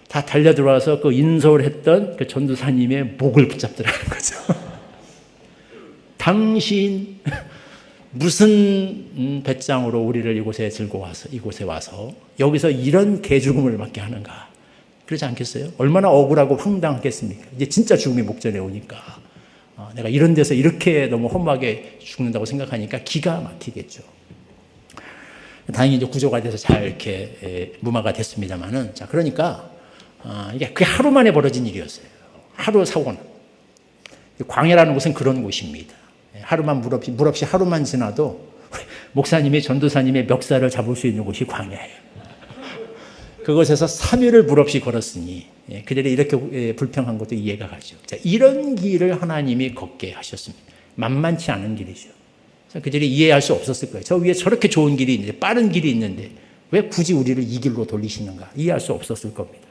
다 달려들어와서 그 인솔했던 그 전도사님의 목을 붙잡더라는 거죠. 당신 무슨 배짱으로 우리를 이곳에 들고 와서 이곳에 와서 여기서 이런 개죽음을 맞게 하는가. 그러지 않겠어요? 얼마나 억울하고 황당하겠습니까? 이제 진짜 죽음이 목전에 오니까 내가 이런 데서 이렇게 너무 험하게 죽는다고 생각하니까 기가 막히겠죠. 다행히 이제 구조가 돼서 잘 이렇게 무마가 됐습니다만은, 자, 그러니까 이게 그게 하루 만에 벌어진 일이었어요. 하루 사고는. 광야라는 곳은 그런 곳입니다. 하루만 물 없이 하루만 지나도 목사님이 전도사님의 멱살을 잡을 수 있는 곳이 광야예요. 그곳에서 3일을 물 없이 걸었으니 그들이 이렇게 불평한 것도 이해가 가죠. 자, 이런 길을 하나님이 걷게 하셨습니다. 만만치 않은 길이죠. 그들이 이해할 수 없었을 거예요. 저 위에 저렇게 좋은 길이 있는데, 빠른 길이 있는데 왜 굳이 우리를 이 길로 돌리시는가, 이해할 수 없었을 겁니다.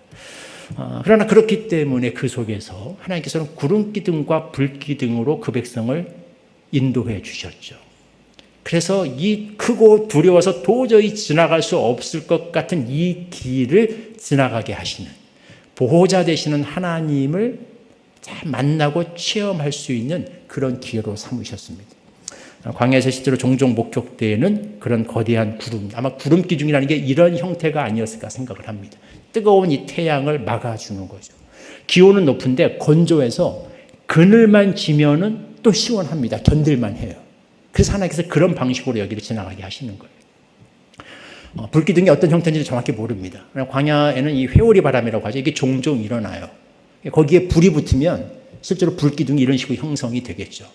그러나 그렇기 때문에 그 속에서 하나님께서는 구름기둥과 불기둥으로 그 백성을 인도해 주셨죠. 그래서 이 크고 두려워서 도저히 지나갈 수 없을 것 같은 이 길을 지나가게 하시는, 보호자 되시는 하나님을 잘 만나고 체험할 수 있는 그런 기회로 삼으셨습니다. 광야에서 실제로 종종 목격되는 그런 거대한 구름, 아마 구름기둥이라는 게 이런 형태가 아니었을까 생각을 합니다. 뜨거운 이 태양을 막아주는 거죠. 기온은 높은데 건조해서 그늘만 지면은 또 시원합니다. 견딜만 해요. 그래서 하나님께서 그런 방식으로 여기를 지나가게 하시는 거예요. 불기둥이 어떤 형태인지 정확히 모릅니다. 광야에는 이 회오리 바람이라고 하죠. 이게 종종 일어나요. 거기에 불이 붙으면 실제로 불기둥이 이런 식으로 형성이 되겠죠.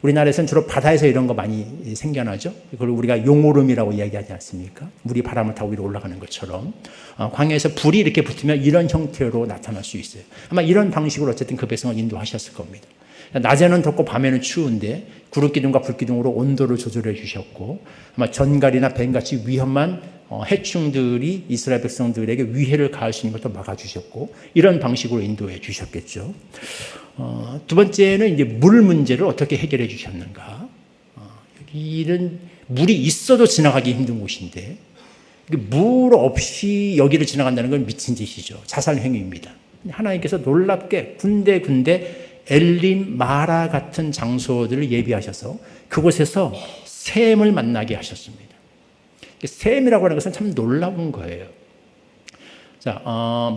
우리나라에서는 주로 바다에서 이런 거 많이 생겨나죠. 그걸 우리가 용오름이라고 이야기하지 않습니까? 물이 바람을 타고 위로 올라가는 것처럼 광야에서 불이 이렇게 붙으면 이런 형태로 나타날 수 있어요. 아마 이런 방식으로 어쨌든 그 백성을 인도하셨을 겁니다. 낮에는 덥고 밤에는 추운데 구름기둥과 불기둥으로 온도를 조절해 주셨고, 아마 전갈이나 뱀같이 위험한 해충들이 이스라엘 백성들에게 위해를 가할 수 있는 것도 막아주셨고, 이런 방식으로 인도해 주셨겠죠. 두 번째는 이제 물 문제를 어떻게 해결해 주셨는가. 여기는 물이 있어도 지나가기 힘든 곳인데, 물 없이 여기를 지나간다는 건 미친 짓이죠. 자살 행위입니다. 하나님께서 놀랍게 군데군데 엘림, 마라 같은 장소들을 예비하셔서 그곳에서 샘을 만나게 하셨습니다. 샘이라고 하는 것은 참 놀라운 거예요. 자,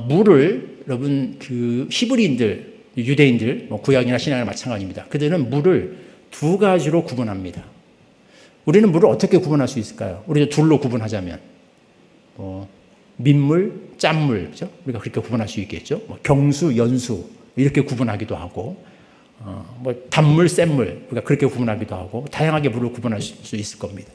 물을 여러분 그 히브리인들, 유대인들, 구약이나 신약이나 마찬가지입니다. 그들은 물을 두 가지로 구분합니다. 우리는 물을 어떻게 구분할 수 있을까요? 우리도 둘로 구분하자면 민물, 짠물, 그렇죠? 우리가 그렇게 구분할 수 있겠죠. 경수, 연수 이렇게 구분하기도 하고, 단물, 센물 우리가 그렇게 구분하기도 하고, 다양하게 물을 구분할 수 있을 겁니다.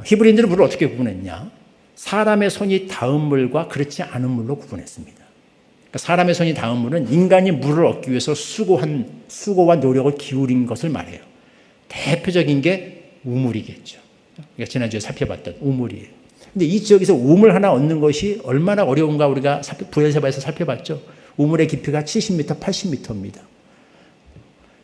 히브리인들은 물을 어떻게 구분했냐? 사람의 손이 닿은 물과 그렇지 않은 물로 구분했습니다. 그러니까 사람의 손이 닿은 물은 인간이 물을 얻기 위해서 수고와 노력을 기울인 것을 말해요. 대표적인 게 우물이겠죠. 우리가 지난주에 살펴봤던 우물이에요. 근데 이 지역에서 우물 하나 얻는 것이 얼마나 어려운가 우리가 부엘세바에서 살펴봤죠. 우물의 깊이가 70m, 80m입니다.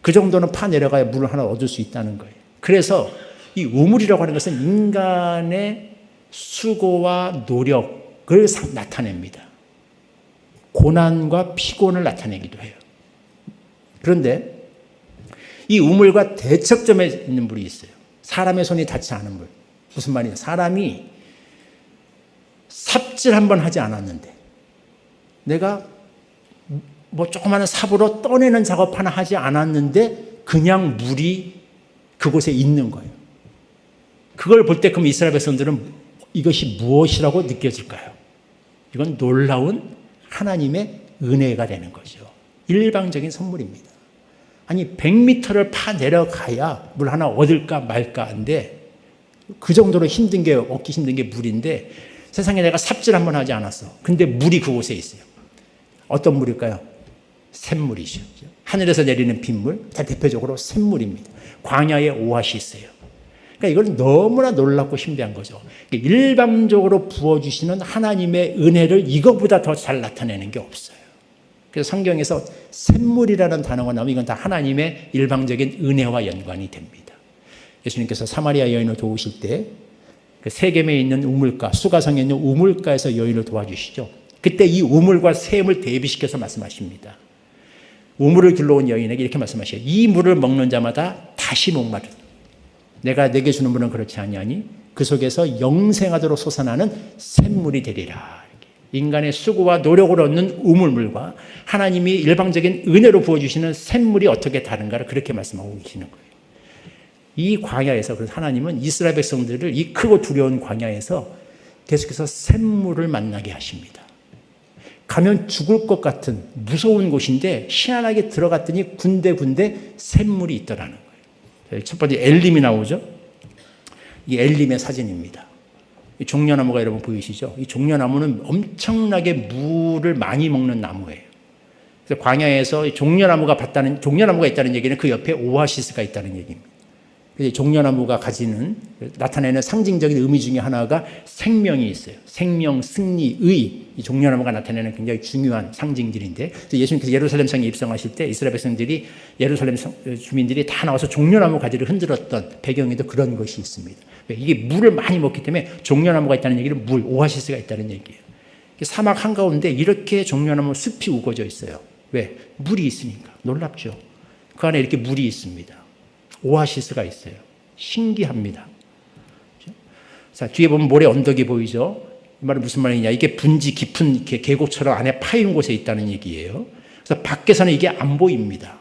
그 정도는 파 내려가야 물을 하나 얻을 수 있다는 거예요. 그래서 이 우물이라고 하는 것은 인간의 수고와 노력을 나타냅니다. 고난과 피곤을 나타내기도 해요. 그런데 이 우물과 대척점에 있는 물이 있어요. 사람의 손이 닿지 않은 물. 무슨 말이냐? 사람이 삽질 한번 하지 않았는데, 내가 조그마한 삽으로 떠내는 작업 하나 하지 않았는데 그냥 물이 그곳에 있는 거예요. 그걸 볼 때 그럼 이스라엘 백성들은 이것이 무엇이라고 느껴질까요? 이건 놀라운 하나님의 은혜가 되는 거죠. 일방적인 선물입니다. 아니 100m를 파 내려가야 물 하나 얻을까 말까 한데, 그 정도로 힘든 게, 얻기 힘든 게 물인데, 세상에 내가 삽질 한번 하지 않았어. 근데 물이 그곳에 있어요. 어떤 물일까요? 샘물이죠. 하늘에서 내리는 빗물, 대표적으로 샘물입니다. 광야의 오아시스예요. 그러니까 이건 너무나 놀랍고 신비한 거죠. 일방적으로 부어주시는 하나님의 은혜를 이거보다 더 잘 나타내는 게 없어요. 그래서 성경에서 샘물이라는 단어가 나오면 이건 다 하나님의 일방적인 은혜와 연관이 됩니다. 예수님께서 사마리아 여인을 도우실 때 그 세겜에 있는 우물가, 수가성에 있는 우물가에서 여인을 도와주시죠. 그때 이 우물과 샘을 대비시켜서 말씀하십니다. 우물을 길러온 여인에게 이렇게 말씀하셔요. 이 물을 먹는 자마다 다시 목마르다. 내가 내게 주는 물은 그렇지 아니하니 그 속에서 영생하도록 솟아나는 샘물이 되리라. 인간의 수고와 노력을 얻는 우물물과 하나님이 일방적인 은혜로 부어주시는 샘물이 어떻게 다른가를 그렇게 말씀하고 계시는 거예요. 이 광야에서 그래서 하나님은 이스라엘 백성들을 이 크고 두려운 광야에서 계속해서 샘물을 만나게 하십니다. 가면 죽을 것 같은 무서운 곳인데 희한하게 들어갔더니 군데군데 샘물이 있더라는 거예요. 첫 번째 엘림이 나오죠. 이 엘림의 사진입니다. 이 종려나무가 여러분 보이시죠? 이 종려나무는 엄청나게 물을 많이 먹는 나무예요. 그래서 광야에서 종려나무가 있다는 얘기는 그 옆에 오아시스가 있다는 얘기입니다. 그래서 종려나무가 나타내는 상징적인 의미 중에 하나가 생명이 있어요. 생명, 승리, 의. 이 종려나무가 나타내는 굉장히 중요한 상징들인데, 예수님께서 예루살렘 성에 입성하실 때 이스라엘 백성들이 예루살렘 주민들이 다 나와서 종려나무 가지를 흔들었던 배경에도 그런 것이 있습니다. 이게 물을 많이 먹기 때문에 종려나무가 있다는 얘기는 오아시스가 있다는 얘기예요. 사막 한가운데 이렇게 종려나무 숲이 우거져 있어요. 왜? 물이 있으니까. 놀랍죠. 그 안에 이렇게 물이 있습니다. 오아시스가 있어요. 신기합니다. 자, 뒤에 보면 모래 언덕이 보이죠? 이 말은 무슨 말이냐? 이게 분지 깊은 이렇게 계곡처럼 안에 파인 곳에 있다는 얘기예요. 그래서 밖에서는 이게 안 보입니다.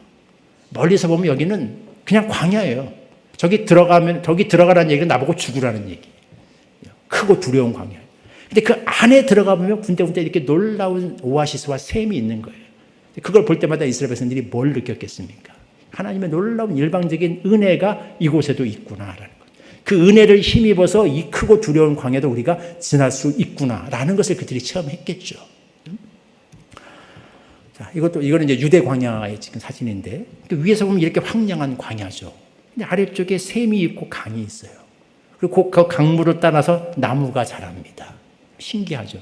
멀리서 보면 여기는 그냥 광야예요. 저기 들어가라는 얘기는 나보고 죽으라는 얘기예요. 크고 두려운 광야. 근데 그 안에 들어가 보면 군데군데 이렇게 놀라운 오아시스와 샘이 있는 거예요. 그걸 볼 때마다 이스라엘 백성들이 뭘 느꼈겠습니까? 하나님의 놀라운 일방적인 은혜가 이곳에도 있구나라는 것. 그 은혜를 힘입어서 이 크고 두려운 광야도 우리가 지날 수 있구나라는 것을 그들이 체험했겠죠. 자, 이거는 이제 유대 광야의 지금 사진인데, 위에서 보면 이렇게 황량한 광야죠. 근데 아래쪽에 샘이 있고 강이 있어요. 그리고 그 강물을 따라서 나무가 자랍니다. 신기하죠.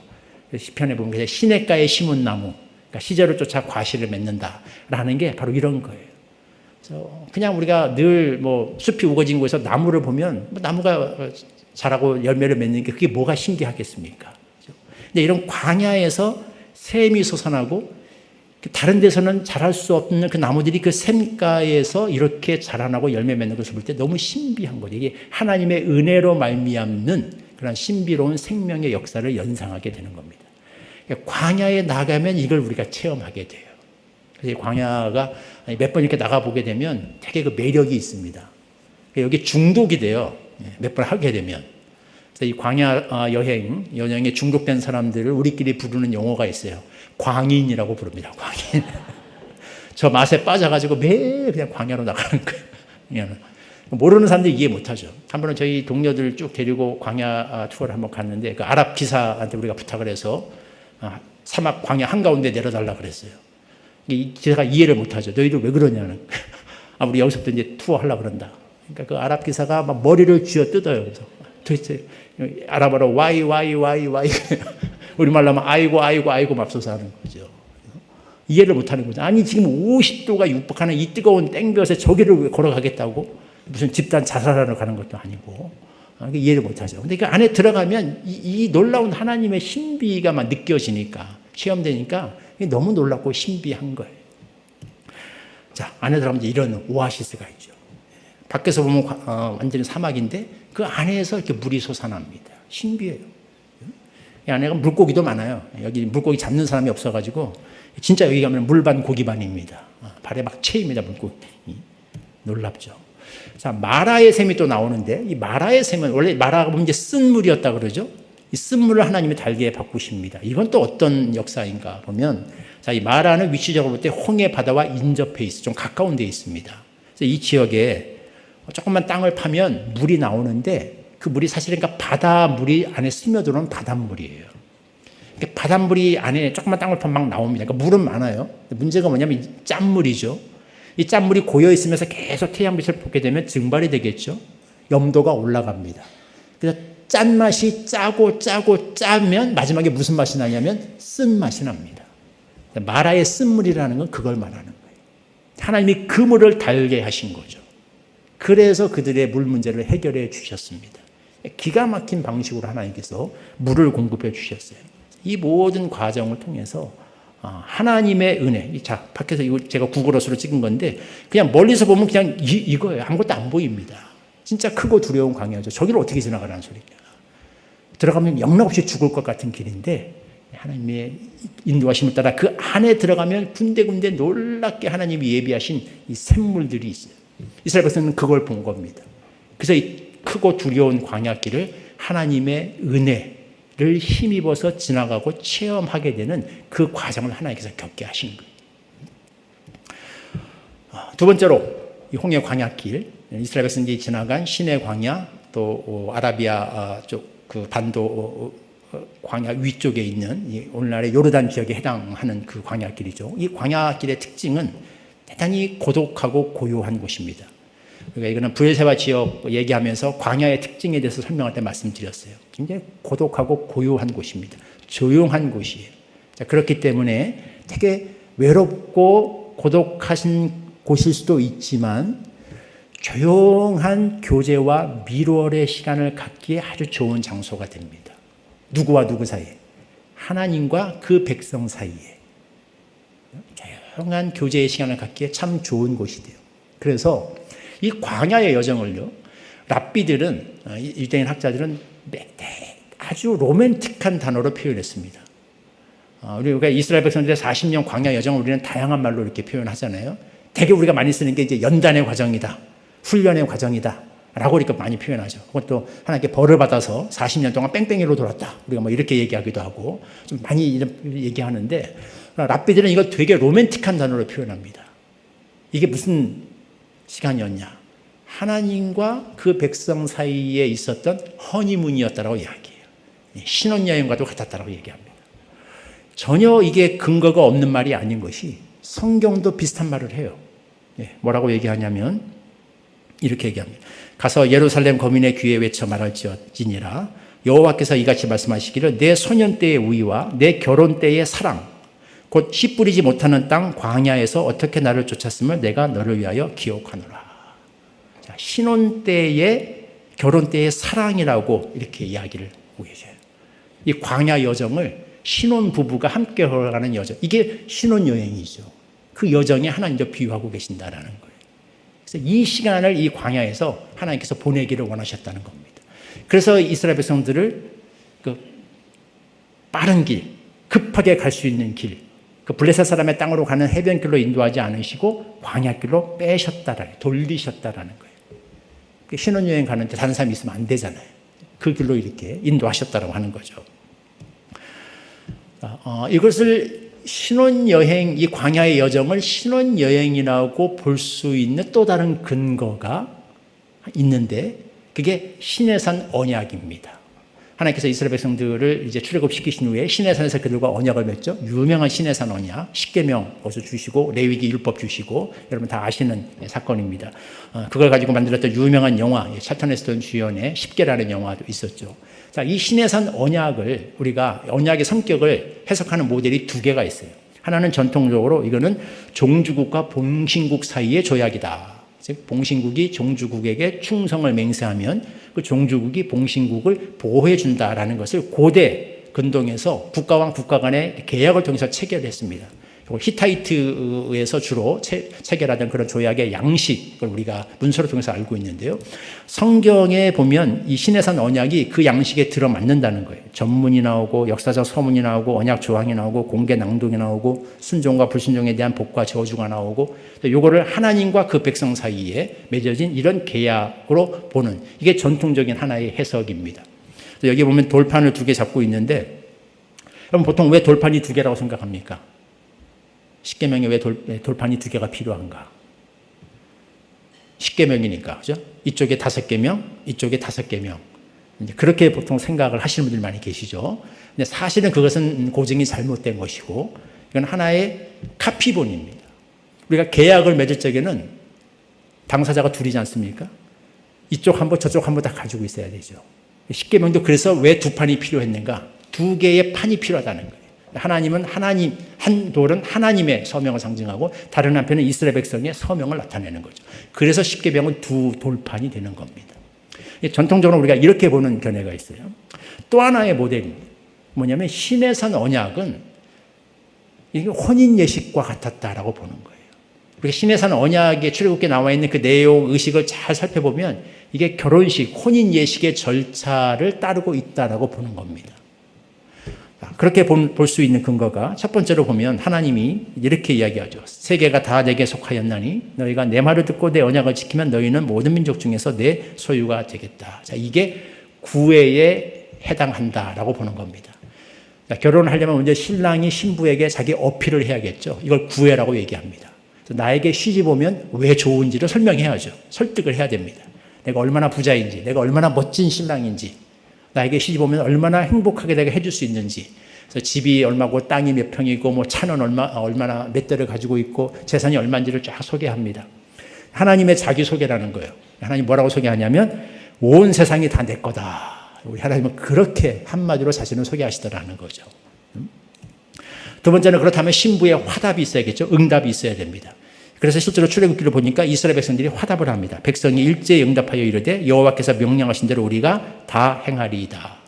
시편에 보면 그냥 시냇가에 심은 나무, 그러니까 시절을 쫓아 과실을 맺는다라는 게 바로 이런 거예요. 그냥 우리가 늘 숲이 우거진 곳에서 나무를 보면 나무가 자라고 열매를 맺는 게 그게 뭐가 신기하겠습니까? 근데 이런 광야에서 샘이 솟아나고 다른 데서는 자랄 수 없는 그 나무들이 그 샘가에서 이렇게 자라나고 열매 맺는 것을 볼 때 너무 신비한 거죠. 이게 하나님의 은혜로 말미암는 그런 신비로운 생명의 역사를 연상하게 되는 겁니다. 광야에 나가면 이걸 우리가 체험하게 돼요. 그래서 광야가 몇 번 이렇게 나가보게 되면 되게 그 매력이 있습니다. 여기 중독이 돼요. 몇 번 하게 되면. 그래서 이 광야 여행에 중독된 사람들을 우리끼리 부르는 용어가 있어요. 광인이라고 부릅니다. 광인. 저 맛에 빠져가지고 매일 그냥 광야로 나가는 거예요. 모르는 사람들이 이해 못하죠. 한 번은 저희 동료들 쭉 데리고 광야 투어를 한번 갔는데 그 아랍 기사한테 우리가 부탁을 해서 사막 광야 한가운데 내려달라 그랬어요. 제가 이해를 못하죠. 너희들 왜 그러냐는. 우리 여기서부터 이제 투어 하려고 그런다. 그러니까 그 아랍 기사가 막 머리를 쥐어 뜯어요. 그래서 도대체 아랍어로 why. 우리말로 하면 아이고 맙소사 하는 거죠. 이해를 못하는 거죠. 아니 지금 50도가 육박하는 이 뜨거운 땡볕에 저기를 걸어가겠다고? 무슨 집단 자살하러 가는 것도 아니고. 이해를 못하죠. 근데 그 안에 들어가면 이 놀라운 하나님의 신비가 막 느껴지니까, 체험되니까 너무 놀랍고 신비한 거예요. 자, 안에 들어가면 이런 오아시스가 있죠. 밖에서 보면 완전히 사막인데 그 안에서 이렇게 물이 솟아납니다. 신비해요. 이 안에가 물고기도 많아요. 여기 물고기 잡는 사람이 없어가지고 진짜 여기 가면 물반 고기반입니다. 발에 막 채입니다. 물고기. 놀랍죠. 자, 마라의 샘이 또 나오는데 이 마라의 샘은 원래 마라가 보면 이제 쓴 물이었다 그러죠. 이 쓴물을 하나님이 달게 바꾸십니다. 이건 또 어떤 역사인가 보면, 자, 이 마라는 위치적으로 볼 때 홍해 바다와 인접해 있어, 좀 가까운 데 있습니다. 그래서 이 지역에 조금만 땅을 파면 물이 나오는데 그 물이 사실은 그러니까 바다물이 안에 스며들어오는 바닷물이에요. 그러니까 바닷물이 안에 조금만 땅을 파면 막 나옵니다. 그러니까 물은 많아요. 문제가 뭐냐면 짠물이죠. 이 짠물이 고여 있으면서 계속 태양빛을 보게 되면 증발이 되겠죠. 염도가 올라갑니다. 그래서 짠맛이 짜고 짜면 마지막에 무슨 맛이 나냐면 쓴맛이 납니다. 마라의 쓴물이라는 건 그걸 말하는 거예요. 하나님이 그물을 달게 하신 거죠. 그래서 그들의 물 문제를 해결해 주셨습니다. 기가 막힌 방식으로 하나님께서 물을 공급해 주셨어요. 이 모든 과정을 통해서 하나님의 은혜. 자, 밖에서 이거 제가 구글어스로 찍은 건데 그냥 멀리서 보면 그냥 이거예요. 아무것도 안 보입니다. 진짜 크고 두려운 광야죠. 저기를 어떻게 지나가라는 소리냐. 들어가면 영락없이 죽을 것 같은 길인데 하나님의 인도하심을 따라 그 안에 들어가면 군데군데 놀랍게 하나님이 예비하신 이 샘물들이 있어요. 이스라엘 백성은 그걸 본 겁니다. 그래서 이 크고 두려운 광야길을 하나님의 은혜를 힘입어서 지나가고 체험하게 되는 그 과정을 하나님께서 겪게 하신 거예요. 두 번째로 이 홍해 광야길, 이스라엘 백성들이 지나간 시내 광야, 또 아라비아 쪽 그 반도 광야 위쪽에 있는 오늘날의 요르단 지역에 해당하는 그 광야길이죠. 이 광야길의 특징은 대단히 고독하고 고요한 곳입니다. 그러니까 이거는 브엘세바 지역 얘기하면서 광야의 특징에 대해서 설명할 때 말씀드렸어요. 굉장히 고독하고 고요한 곳입니다. 조용한 곳이에요. 자, 그렇기 때문에 되게 외롭고 고독하신 곳일 수도 있지만 조용한 교제와 미로의 시간을 갖기에 아주 좋은 장소가 됩니다. 누구와 누구 사이에? 하나님과 그 백성 사이에 조용한 교제의 시간을 갖기에 참 좋은 곳이 돼요. 그래서 이 광야의 여정을요, 랍비들은, 유대인 학자들은 아주 로맨틱한 단어로 표현했습니다. 우리가 이스라엘 백성들의 40년 광야 여정을 우리는 다양한 말로 이렇게 표현하잖아요. 되게 우리가 많이 쓰는 게 이제 연단의 과정이다, 훈련의 과정이다 라고 이렇게 많이 표현하죠. 그것도 하나님께 벌을 받아서 40년 동안 뺑뺑이로 돌았다, 우리가 뭐 이렇게 얘기하기도 하고 좀 많이 이런 얘기하는데, 랍비들은 이걸 되게 로맨틱한 단어로 표현합니다. 이게 무슨 시간이었냐? 하나님과 그 백성 사이에 있었던 허니문이었다라고 이야기해요. 신혼여행과도 같았다라고 얘기합니다. 전혀 이게 근거가 없는 말이 아닌 것이 성경도 비슷한 말을 해요. 뭐라고 얘기하냐면 이렇게 얘기합니다. 가서 예루살렘 거민의 귀에 외쳐 말할지니라. 여호와께서 이같이 말씀하시기를 내 소년 때의 우위와 내 결혼 때의 사랑 곧 씨 뿌리지 못하는 땅 광야에서 어떻게 나를 쫓았음을 내가 너를 위하여 기억하노라. 자, 신혼 때의 결혼 때의 사랑이라고 이렇게 이야기를 하고 계셔요. 이 광야 여정을 신혼 부부가 함께 걸어가는 여정, 이게 신혼 여행이죠. 그 여정에 하나님도 비유하고 계신다라는 거예요. 그래서 이 시간을 이 광야에서 하나님께서 보내기를 원하셨다는 겁니다. 그래서 이스라엘 백성들을 그 빠른 길, 급하게 갈 수 있는 길, 그 블레셋 사람의 땅으로 가는 해변길로 인도하지 않으시고 광야길로 빼셨다라는, 돌리셨다라는 거예요. 신혼여행 가는데 다른 사람이 있으면 안 되잖아요. 그 길로 이렇게 인도하셨다라고 하는 거죠. 이것을 신혼여행, 이 광야의 여정을 신혼여행이라고 볼 수 있는 또 다른 근거가 있는데 그게 시내산 언약입니다. 하나님께서 이스라엘 백성들을 이제 출애굽시키신 후에 시내산에서 그들과 언약을 맺죠. 유명한 시내산 언약, 십계명 어서 주시고 레위기 율법 주시고, 여러분 다 아시는 사건입니다. 그걸 가지고 만들었던 유명한 영화, 찰턴 헤스턴 주연의 십계라는 영화도 있었죠. 자, 이 시내산 언약을 우리가 언약의 성격을 해석하는 모델이 두 개가 있어요. 하나는 전통적으로 이거는 종주국과 봉신국 사이의 조약이다. 즉 봉신국이 종주국에게 충성을 맹세하면 그 종주국이 봉신국을 보호해 준다라는 것을 고대 근동에서 국가와 국가 간의 계약을 통해서 체결했습니다. 히타이트에서 주로 체결하던 그런 조약의 양식을 우리가 문서를 통해서 알고 있는데요. 성경에 보면 이 시내산 언약이 그 양식에 들어맞는다는 거예요. 전문이 나오고 역사적 서문이 나오고 언약 조항이 나오고 공개 낭독이 나오고 순종과 불순종에 대한 복과 저주가 나오고, 또 요거를 하나님과 그 백성 사이에 맺어진 이런 계약으로 보는, 이게 전통적인 하나의 해석입니다. 여기 보면 돌판을 두 개 잡고 있는데, 여러분 보통 왜 돌판이 두 개라고 생각합니까? 십계명에 왜 돌판이 두 개가 필요한가? 십계명이니까, 그죠? 이쪽에 5계명, 이쪽에 5계명. 그렇게 보통 생각을 하시는 분들이 많이 계시죠. 근데 사실은 그것은 고증이 잘못된 것이고, 이건 하나의 카피본입니다. 우리가 계약을 맺을 적에는 당사자가 둘이지 않습니까? 이쪽 한 번, 저쪽 한 번 다 가지고 있어야 되죠. 십계명도 그래서 왜 두 판이 필요했는가? 두 개의 판이 필요하다는 거예요. 하나님은 한 돌은 하나님의 서명을 상징하고 다른 한편은 이스라엘 백성의 서명을 나타내는 거죠. 그래서 십계명은 두 돌판이 되는 겁니다. 전통적으로 우리가 이렇게 보는 견해가 있어요. 또 하나의 모델이 뭐냐면 시내산 언약은 이게 혼인 예식과 같았다라고 보는 거예요. 우리가 시내산 언약에 출애굽기에 나와 있는 그 내용, 의식을 잘 살펴보면 이게 결혼식, 혼인 예식의 절차를 따르고 있다라고 보는 겁니다. 그렇게 볼 수 있는 근거가 첫 번째로 보면 하나님이 이렇게 이야기하죠. 세계가 다 내게 속하였나니 너희가 내 말을 듣고 내 언약을 지키면 너희는 모든 민족 중에서 내 소유가 되겠다. 자, 이게 구애에 해당한다라고 보는 겁니다. 자, 결혼을 하려면 먼저 신랑이 신부에게 자기 어필을 해야겠죠. 이걸 구애라고 얘기합니다. 나에게 시집 오면 왜 좋은지를 설명해야죠. 설득을 해야 됩니다. 내가 얼마나 부자인지, 내가 얼마나 멋진 신랑인지, 나에게 시집 오면 얼마나 행복하게 내가 해줄 수 있는지. 그래서 집이 얼마고 땅이 몇 평이고 뭐 차는 얼마나 몇 대를 가지고 있고 재산이 얼마인지를 쫙 소개합니다. 하나님의 자기소개라는 거예요. 하나님 뭐라고 소개하냐면 온 세상이 다 내 거다. 우리 하나님은 그렇게 한마디로 자신을 소개하시더라는 거죠. 두 번째는 그렇다면 신부의 화답이 있어야겠죠. 응답이 있어야 됩니다. 그래서 실제로 출애굽기를 보니까 이스라엘 백성들이 화답을 합니다. 백성이 일제히 응답하여 이르되 여호와께서 명령하신 대로 우리가 다 행하리이다.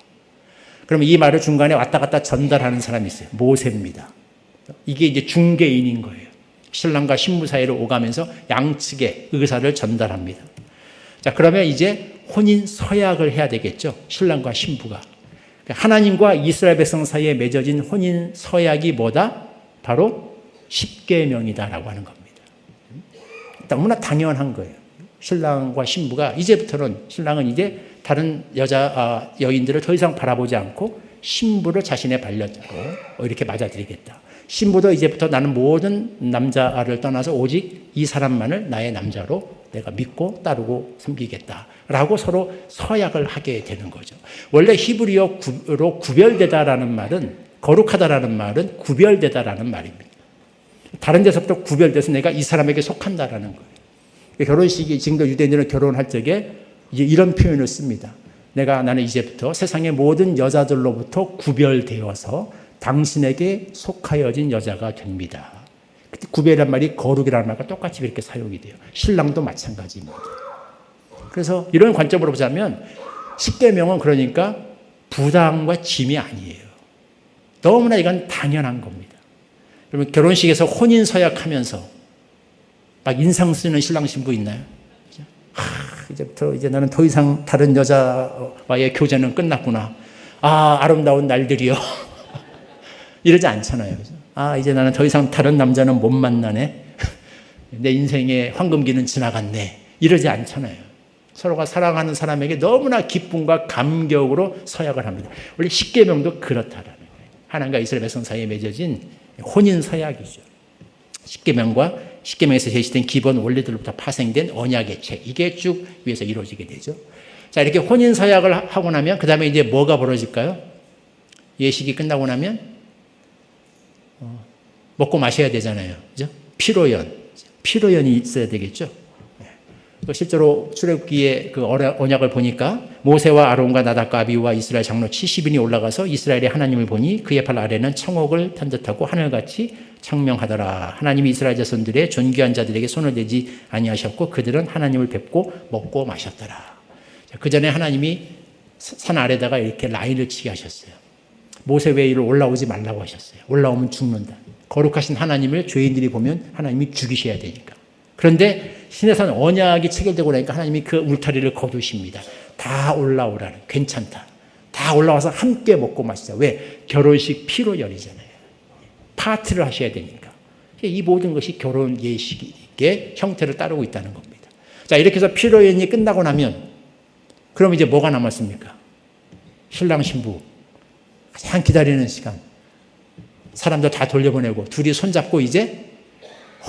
그러면 이 말을 중간에 왔다 갔다 전달하는 사람이 있어요. 모세입니다. 이게 이제 중개인인 거예요. 신랑과 신부 사이를 오가면서 양측의 의사를 전달합니다. 자, 그러면 이제 혼인 서약을 해야 되겠죠. 신랑과 신부가. 하나님과 이스라엘 백성 사이에 맺어진 혼인 서약이 뭐다? 바로 십계명이다라고 하는 겁니다. 너무나 당연한 거예요. 신랑과 신부가 이제부터는 신랑은 이제 다른 여인들을 더 이상 바라보지 않고 신부를 자신의 반려자로 이렇게 맞아들이겠다. 신부도 이제부터 나는 모든 남자를 떠나서 오직 이 사람만을 나의 남자로 내가 믿고 따르고 섬기겠다라고 서로 서약을 하게 되는 거죠. 원래 히브리어로 구별되다라는 말은, 거룩하다라는 말은 구별되다라는 말입니다. 다른 데서부터 구별돼서 내가 이 사람에게 속한다라는 거예요. 결혼식이 지금도 유대인들은 결혼할 적에 이제 이런 표현을 씁니다. 나는 이제부터 세상의 모든 여자들로부터 구별되어서 당신에게 속하여진 여자가 됩니다. 그때 구별이란 말이 거룩이라는 말과 똑같이 이렇게 사용이 돼요. 신랑도 마찬가지입니다. 그래서 이런 관점으로 보자면 십계명은 그러니까 부담과 짐이 아니에요. 너무나 이건 당연한 겁니다. 그러면 결혼식에서 혼인 서약하면서 막 인상 쓰는 신랑 신부 있나요? 이제부터 이제 나는 더 이상 다른 여자와의 교제는 끝났구나. 아름다운 날들이요. 이러지 않잖아요. 이제 나는 더 이상 다른 남자는 못 만나네. 내 인생의 황금기는 지나갔네. 이러지 않잖아요. 서로가 사랑하는 사람에게 너무나 기쁨과 감격으로 서약을 합니다. 원래 십계명도 그렇다라는 거예요. 하나님과 이스라엘 백성 사이에 맺어진 혼인 서약이죠. 십계명에서 제시된 기본 원리들로부터 파생된 언약의 책, 이게 쭉 위에서 이루어지게 되죠. 자, 이렇게 혼인 서약을 하고 나면 그 다음에 이제 뭐가 벌어질까요? 예식이 끝나고 나면 먹고 마셔야 되잖아요. 그죠? 피로연이 있어야 되겠죠. 실제로 출애굽기의 그 언약을 보니까 모세와 아론과 나답과 아비후와 이스라엘 장로 70인이 올라가서 이스라엘의 하나님을 보니 그의 발 아래는 청옥을 탄 듯하고 하늘같이 청명하더라. 하나님이 이스라엘 자손들의 존귀한 자들에게 손을 대지 아니하셨고 그들은 하나님을 뵙고 먹고 마셨더라. 그 전에 하나님이 산 아래다가 이렇게 라인을 치게 하셨어요. 모세 외에를 올라오지 말라고 하셨어요. 올라오면 죽는다. 거룩하신 하나님을 죄인들이 보면 하나님이 죽이셔야 되니까. 그런데 시내산 언약이 체결되고 나니까 하나님이 그 울타리를 거두십니다. 다 올라오라는, 괜찮다. 다 올라와서 함께 먹고 마시자. 왜? 결혼식 피로연이잖아요. 파티를 하셔야 되니까. 이 모든 것이 결혼 예식의 형태를 따르고 있다는 겁니다. 자, 이렇게 해서 피로연이 끝나고 나면 그럼 이제 뭐가 남았습니까? 신랑 신부 가장 기다리는 시간. 사람들 다 돌려보내고 둘이 손잡고 이제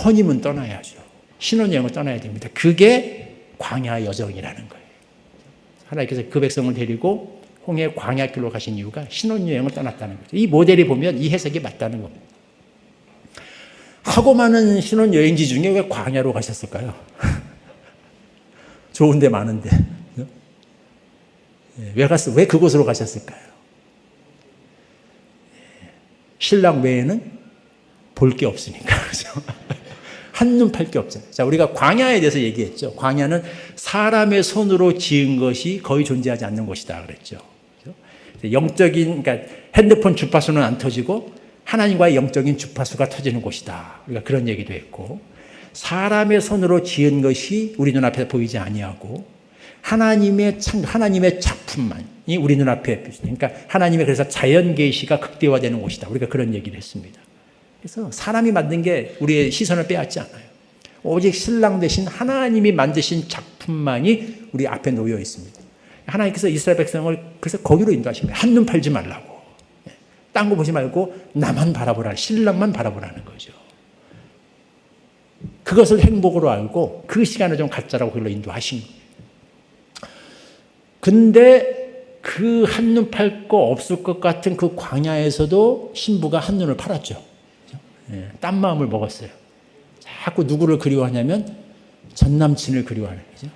허니문 떠나야죠. 신혼여행을 떠나야 됩니다. 그게 광야 여정이라는 거예요. 하나님께서 그 백성을 데리고 홍해 광야길로 가신 이유가 신혼여행을 떠났다는 거죠. 이 모델이 보면 이 해석이 맞다는 겁니다. 하고 많은 신혼여행지 중에 왜 광야로 가셨을까요? 좋은 데 많은데. 왜 그곳으로 가셨을까요? 신랑 외에는 볼 게 없으니까. 그죠? 한눈 팔 게 없잖아요. 자, 우리가 광야에 대해서 얘기했죠. 광야는 사람의 손으로 지은 것이 거의 존재하지 않는 곳이다 그랬죠. 그죠? 영적인, 그러니까 핸드폰 주파수는 안 터지고 하나님과의 영적인 주파수가 터지는 곳이다. 우리가 그런 얘기도 했고, 사람의 손으로 지은 것이 우리 눈앞에 보이지 아니하고 하나님의 작품만이 우리 눈앞에 보이죠. 그러니까 하나님의 그래서 자연 계시가 극대화되는 곳이다. 우리가 그런 얘기를 했습니다. 그래서 사람이 만든 게 우리의 시선을 빼앗지 않아요. 오직 신랑 대신 하나님이 만드신 작품만이 우리 앞에 놓여 있습니다. 하나님께서 이스라엘 백성을 그래서 거기로 인도하신 거예요. 한눈 팔지 말라고. 딴 거 보지 말고 나만 바라보라. 신랑만 바라보라는 거죠. 그것을 행복으로 알고 그 시간을 좀 갖자라고 그걸로 인도하신 거예요. 근데 그 한눈 팔 거 없을 것 같은 그 광야에서도 신부가 한눈을 팔았죠. 딴 마음을 먹었어요. 자꾸 누구를 그리워하냐면 전 남친을 그리워하는 거죠.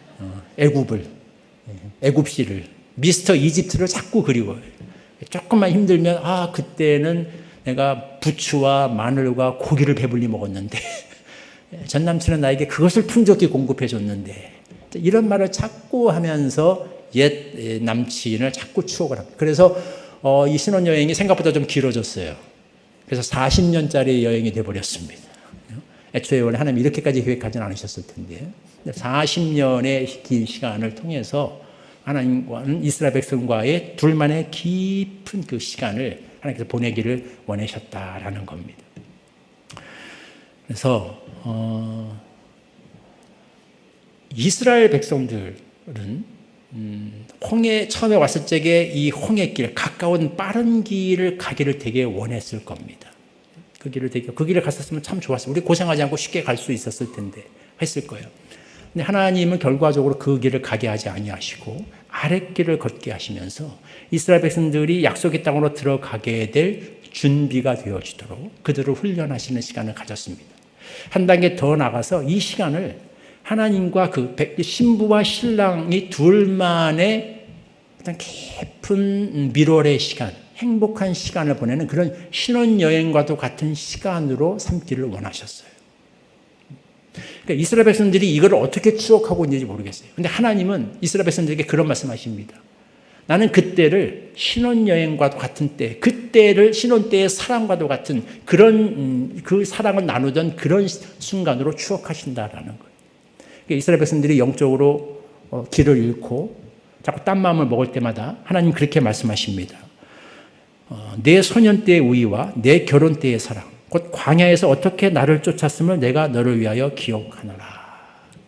애굽을, 애굽씨를, 미스터 이집트를 자꾸 그리워해요. 조금만 힘들면 그때는 내가 부추와 마늘과 고기를 배불리 먹었는데 전 남친은 나에게 그것을 풍족히 공급해 줬는데, 이런 말을 자꾸 하면서 옛 남친을 자꾸 추억을 합니다. 그래서 이 신혼여행이 생각보다 좀 길어졌어요. 그래서 40년짜리 여행이 돼버렸습니다. 애초에 원래 하나님이 이렇게까지 계획하지는 않으셨을 텐데 40년의 긴 시간을 통해서 하나님과는 이스라엘 백성과의 둘만의 깊은 그 시간을 하나님께서 보내기를 원하셨다라는 겁니다. 그래서 이스라엘 백성들은 홍해 처음에 왔을 적에 이 홍해길, 가까운 빠른 길을 가기를 되게 원했을 겁니다. 그 길을 갔었으면 참 좋았어요. 우리 고생하지 않고 쉽게 갈 수 있었을 텐데 했을 거예요. 근데 하나님은 결과적으로 그 길을 가게 하지 아니하시고 아랫길을 걷게 하시면서 이스라엘 백성들이 약속의 땅으로 들어가게 될 준비가 되어지도록 그들을 훈련하시는 시간을 가졌습니다. 한 단계 더 나가서 이 시간을 하나님과 그 신부와 신랑이 둘만의 어떤 깊은 밀월의 시간, 행복한 시간을 보내는 그런 신혼여행과도 같은 시간으로 삼기를 원하셨어요. 그러니까 이스라엘 백성들이 이걸 어떻게 추억하고 있는지 모르겠어요. 근데 하나님은 이스라엘 백성들에게 그런 말씀하십니다. 나는 그때를 신혼여행과도 같은 때, 그때를 신혼 때의 사랑과도 같은 그런 그 사랑을 나누던 그런 순간으로 추억하신다라는 거예요. 그러니까 이스라엘 백성들이 영적으로 길을 잃고 자꾸 딴 마음을 먹을 때마다 하나님 그렇게 말씀하십니다. 내 소년 때의 우위와 내 결혼 때의 사랑, 곧 광야에서 어떻게 나를 쫓았음을 내가 너를 위하여 기억하노라.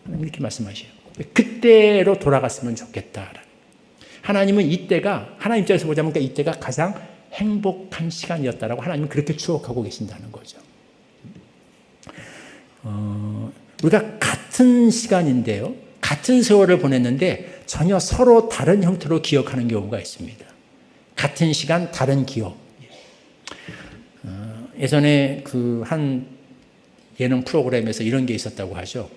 하나님 이렇게 말씀하셔요. 그때로 돌아갔으면 좋겠다. 하나님은 이때가, 하나님 입장에서 보자면 이때가 가장 행복한 시간이었다라고 하나님은 그렇게 추억하고 계신다는 거죠. 우리가 같은 시간인데요, 같은 세월을 보냈는데 전혀 서로 다른 형태로 기억하는 경우가 있습니다. 같은 시간, 다른 기억. 예전에 그 한 예능 프로그램에서 이런 게 있었다고 하죠.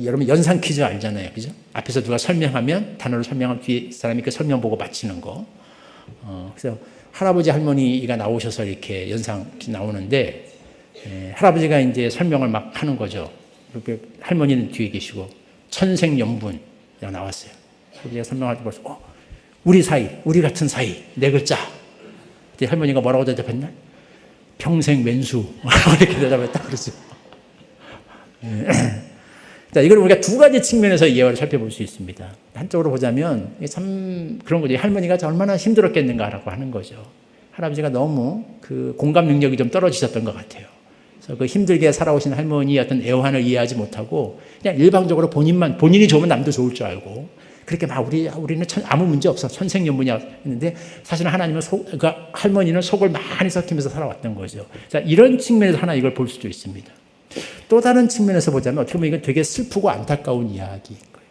여러분 연상 퀴즈 알잖아요, 그죠? 앞에서 누가 설명하면 단어를 설명하면 뒤에 사람이 그 설명 보고 맞히는 거. 그래서 할아버지 할머니가 나오셔서 이렇게 연상 퀴즈 나오는데 할아버지가 이제 설명을 막 하는 거죠. 이렇게 할머니는 뒤에 계시고 천생연분 나왔어요. 할아버지가 설명할 때 벌써 우리 사이, 우리 같은 사이 네 글자. 이제 할머니가 뭐라고 대답했나? 평생 왼수 이렇게 대답했다 그러죠. 자, 이걸 우리가 두 가지 측면에서 예화를 살펴볼 수 있습니다. 한쪽으로 보자면 참 그런 거죠. 할머니가 얼마나 힘들었겠는가라고 하는 거죠. 할아버지가 너무 그 공감 능력이 좀 떨어지셨던 것 같아요. 그래서 그 힘들게 살아오신 할머니의 어떤 애환을 이해하지 못하고 그냥 일방적으로 본인이 좋으면 남도 좋을 줄 알고 그렇게 막 우리는 아무 문제 없어 천생연분이야 했는데 사실은 하나님은 그 할머니는 속을 많이 썩히면서 살아왔던 거죠. 자, 이런 측면에서 하나 이걸 볼 수도 있습니다. 또 다른 측면에서 보자면 어떻게 보면 이건 되게 슬프고 안타까운 이야기인 거예요.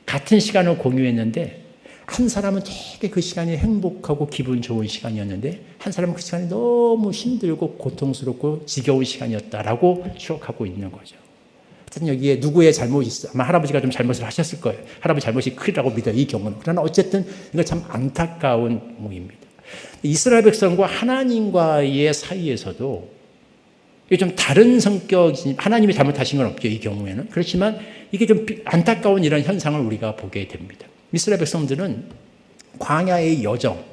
같은 시간을 공유했는데 한 사람은 되게 그 시간이 행복하고 기분 좋은 시간이었는데 한 사람은 그 시간이 너무 힘들고 고통스럽고 지겨운 시간이었다라고 추억하고 있는 거죠. 하여튼 여기에 누구의 잘못이 있어? 아마 할아버지가 좀 잘못을 하셨을 거예요. 할아버지 잘못이 크리라고 믿어요, 이 경우는. 그러나 어쨌든 이건 참 안타까운 모입니다. 이스라엘 백성과 하나님과의 사이에서도 이게 좀 다른 성격이, 하나님이 잘못하신 건 없죠, 이 경우에는. 그렇지만 이게 좀 안타까운 이런 현상을 우리가 보게 됩니다. 이스라엘 백성들은 광야의 여정,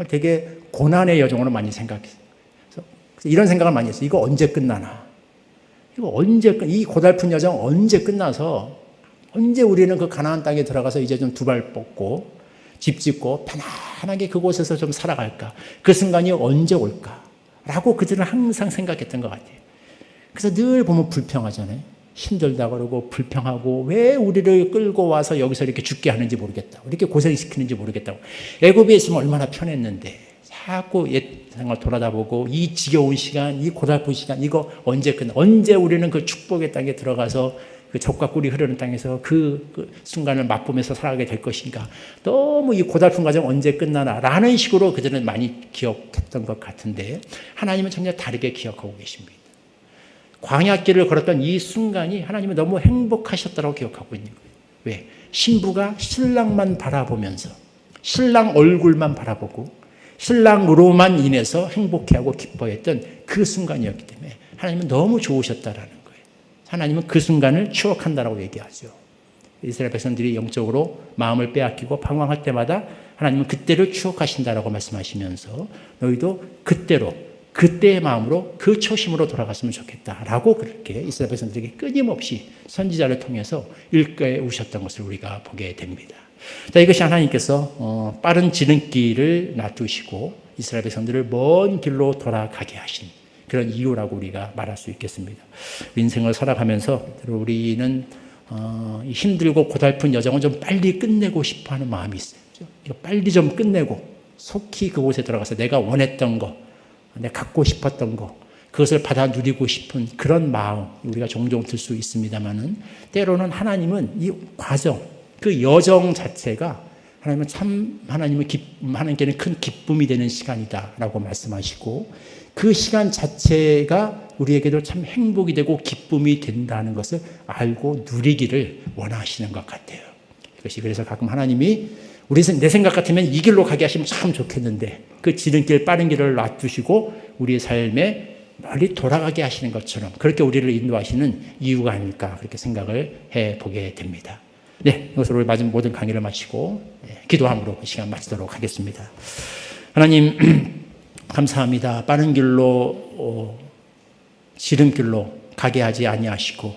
되게 고난의 여정으로 많이 생각했어요. 그래서 이런 생각을 많이 했어요. 이거 언제 끝나나? 이 고달픈 여정 언제 끝나서 언제 우리는 그 가나안 땅에 들어가서 이제 좀 두 발 뻗고 집 짓고 편안하게 그곳에서 좀 살아갈까? 그 순간이 언제 올까? 라고 그들은 항상 생각했던 것 같아요. 그래서 늘 보면 불평하잖아요. 힘들다 그러고 불평하고 왜 우리를 끌고 와서 여기서 이렇게 죽게 하는지 모르겠다고, 이렇게 고생시키는지 모르겠다고. 애굽에 있으면 얼마나 편했는데 자꾸 옛 생활 돌아다보고 이 지겨운 시간, 이 고달픈 시간, 이거 언제 끝나? 언제 우리는 그 축복의 땅에 들어가서 그 젖과 꿀이 흐르는 땅에서 그 순간을 맛보면서 살아가게 될 것인가? 너무 이 고달픈 과정 언제 끝나나? 라는 식으로 그들은 많이 기억했던 것 같은데 하나님은 전혀 다르게 기억하고 계십니다. 광야길을 걸었던 이 순간이 하나님은 너무 행복하셨다고 기억하고 있는 거예요. 왜? 신부가 신랑만 바라보면서 신랑 얼굴만 바라보고 신랑으로만 인해서 행복해하고 기뻐했던 그 순간이었기 때문에 하나님은 너무 좋으셨다라는 거예요. 하나님은 그 순간을 추억한다라고 얘기하죠. 이스라엘 백성들이 영적으로 마음을 빼앗기고 방황할 때마다 하나님은 그때를 추억하신다라고 말씀하시면서 너희도 그때의 마음으로 그 초심으로 돌아갔으면 좋겠다라고 그렇게 이스라엘 백성들에게 끊임없이 선지자를 통해서 일깨우셨던 것을 우리가 보게 됩니다. 자, 이것이 하나님께서 빠른 지름길을 놔두시고 이스라엘 백성들을 먼 길로 돌아가게 하신 그런 이유라고 우리가 말할 수 있겠습니다. 인생을 살아가면서 우리는 힘들고 고달픈 여정을 좀 빨리 끝내고 싶어하는 마음이 있어요. 이거 빨리 좀 끝내고 속히 그곳에 들어가서 내가 원했던 거, 내가 갖고 싶었던 거, 그것을 받아 누리고 싶은 그런 마음 우리가 종종 들 수 있습니다만은 때로는 하나님은 이 과정, 그 여정 자체가 하나님께는 큰 기쁨이 되는 시간이다라고 말씀하시고 그 시간 자체가 우리에게도 참 행복이 되고 기쁨이 된다는 것을 알고 누리기를 원하시는 것 같아요. 그것이 그래서 가끔 하나님이 내 생각 같으면 이 길로 가게 하시면 참 좋겠는데 그 지름길 빠른 길을 놔두시고 우리의 삶에 멀리 돌아가게 하시는 것처럼 그렇게 우리를 인도하시는 이유가 아닐까 그렇게 생각을 해보게 됩니다. 네, 이것으로 모든 강의를 마치고 기도함으로 그 시간 마치도록 하겠습니다. 하나님 감사합니다. 빠른 길로 지름길로 가게 하지 아니하시고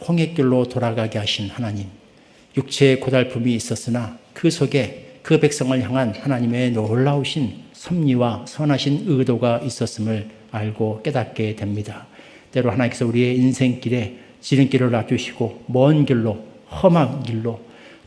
홍해길로 돌아가게 하신 하나님, 육체의 고달픔이 있었으나 그 속에 그 백성을 향한 하나님의 놀라우신 섭리와 선하신 의도가 있었음을 알고 깨닫게 됩니다. 때로 하나님께서 우리의 인생길에 지름길을 놔주시고 먼 길로, 험한 길로,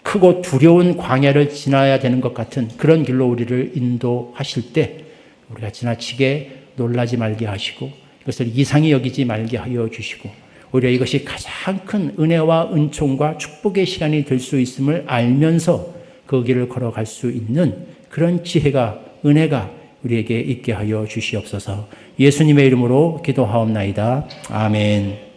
크고 두려운 광야를 지나야 되는 것 같은 그런 길로 우리를 인도하실 때 우리가 지나치게 놀라지 말게 하시고 이것을 이상히 여기지 말게 하여 주시고 오히려 이것이 가장 큰 은혜와 은총과 축복의 시간이 될 수 있음을 알면서 그 길을 걸어갈 수 있는 그런 지혜가, 은혜가 우리에게 있게 하여 주시옵소서. 예수님의 이름으로 기도하옵나이다. 아멘.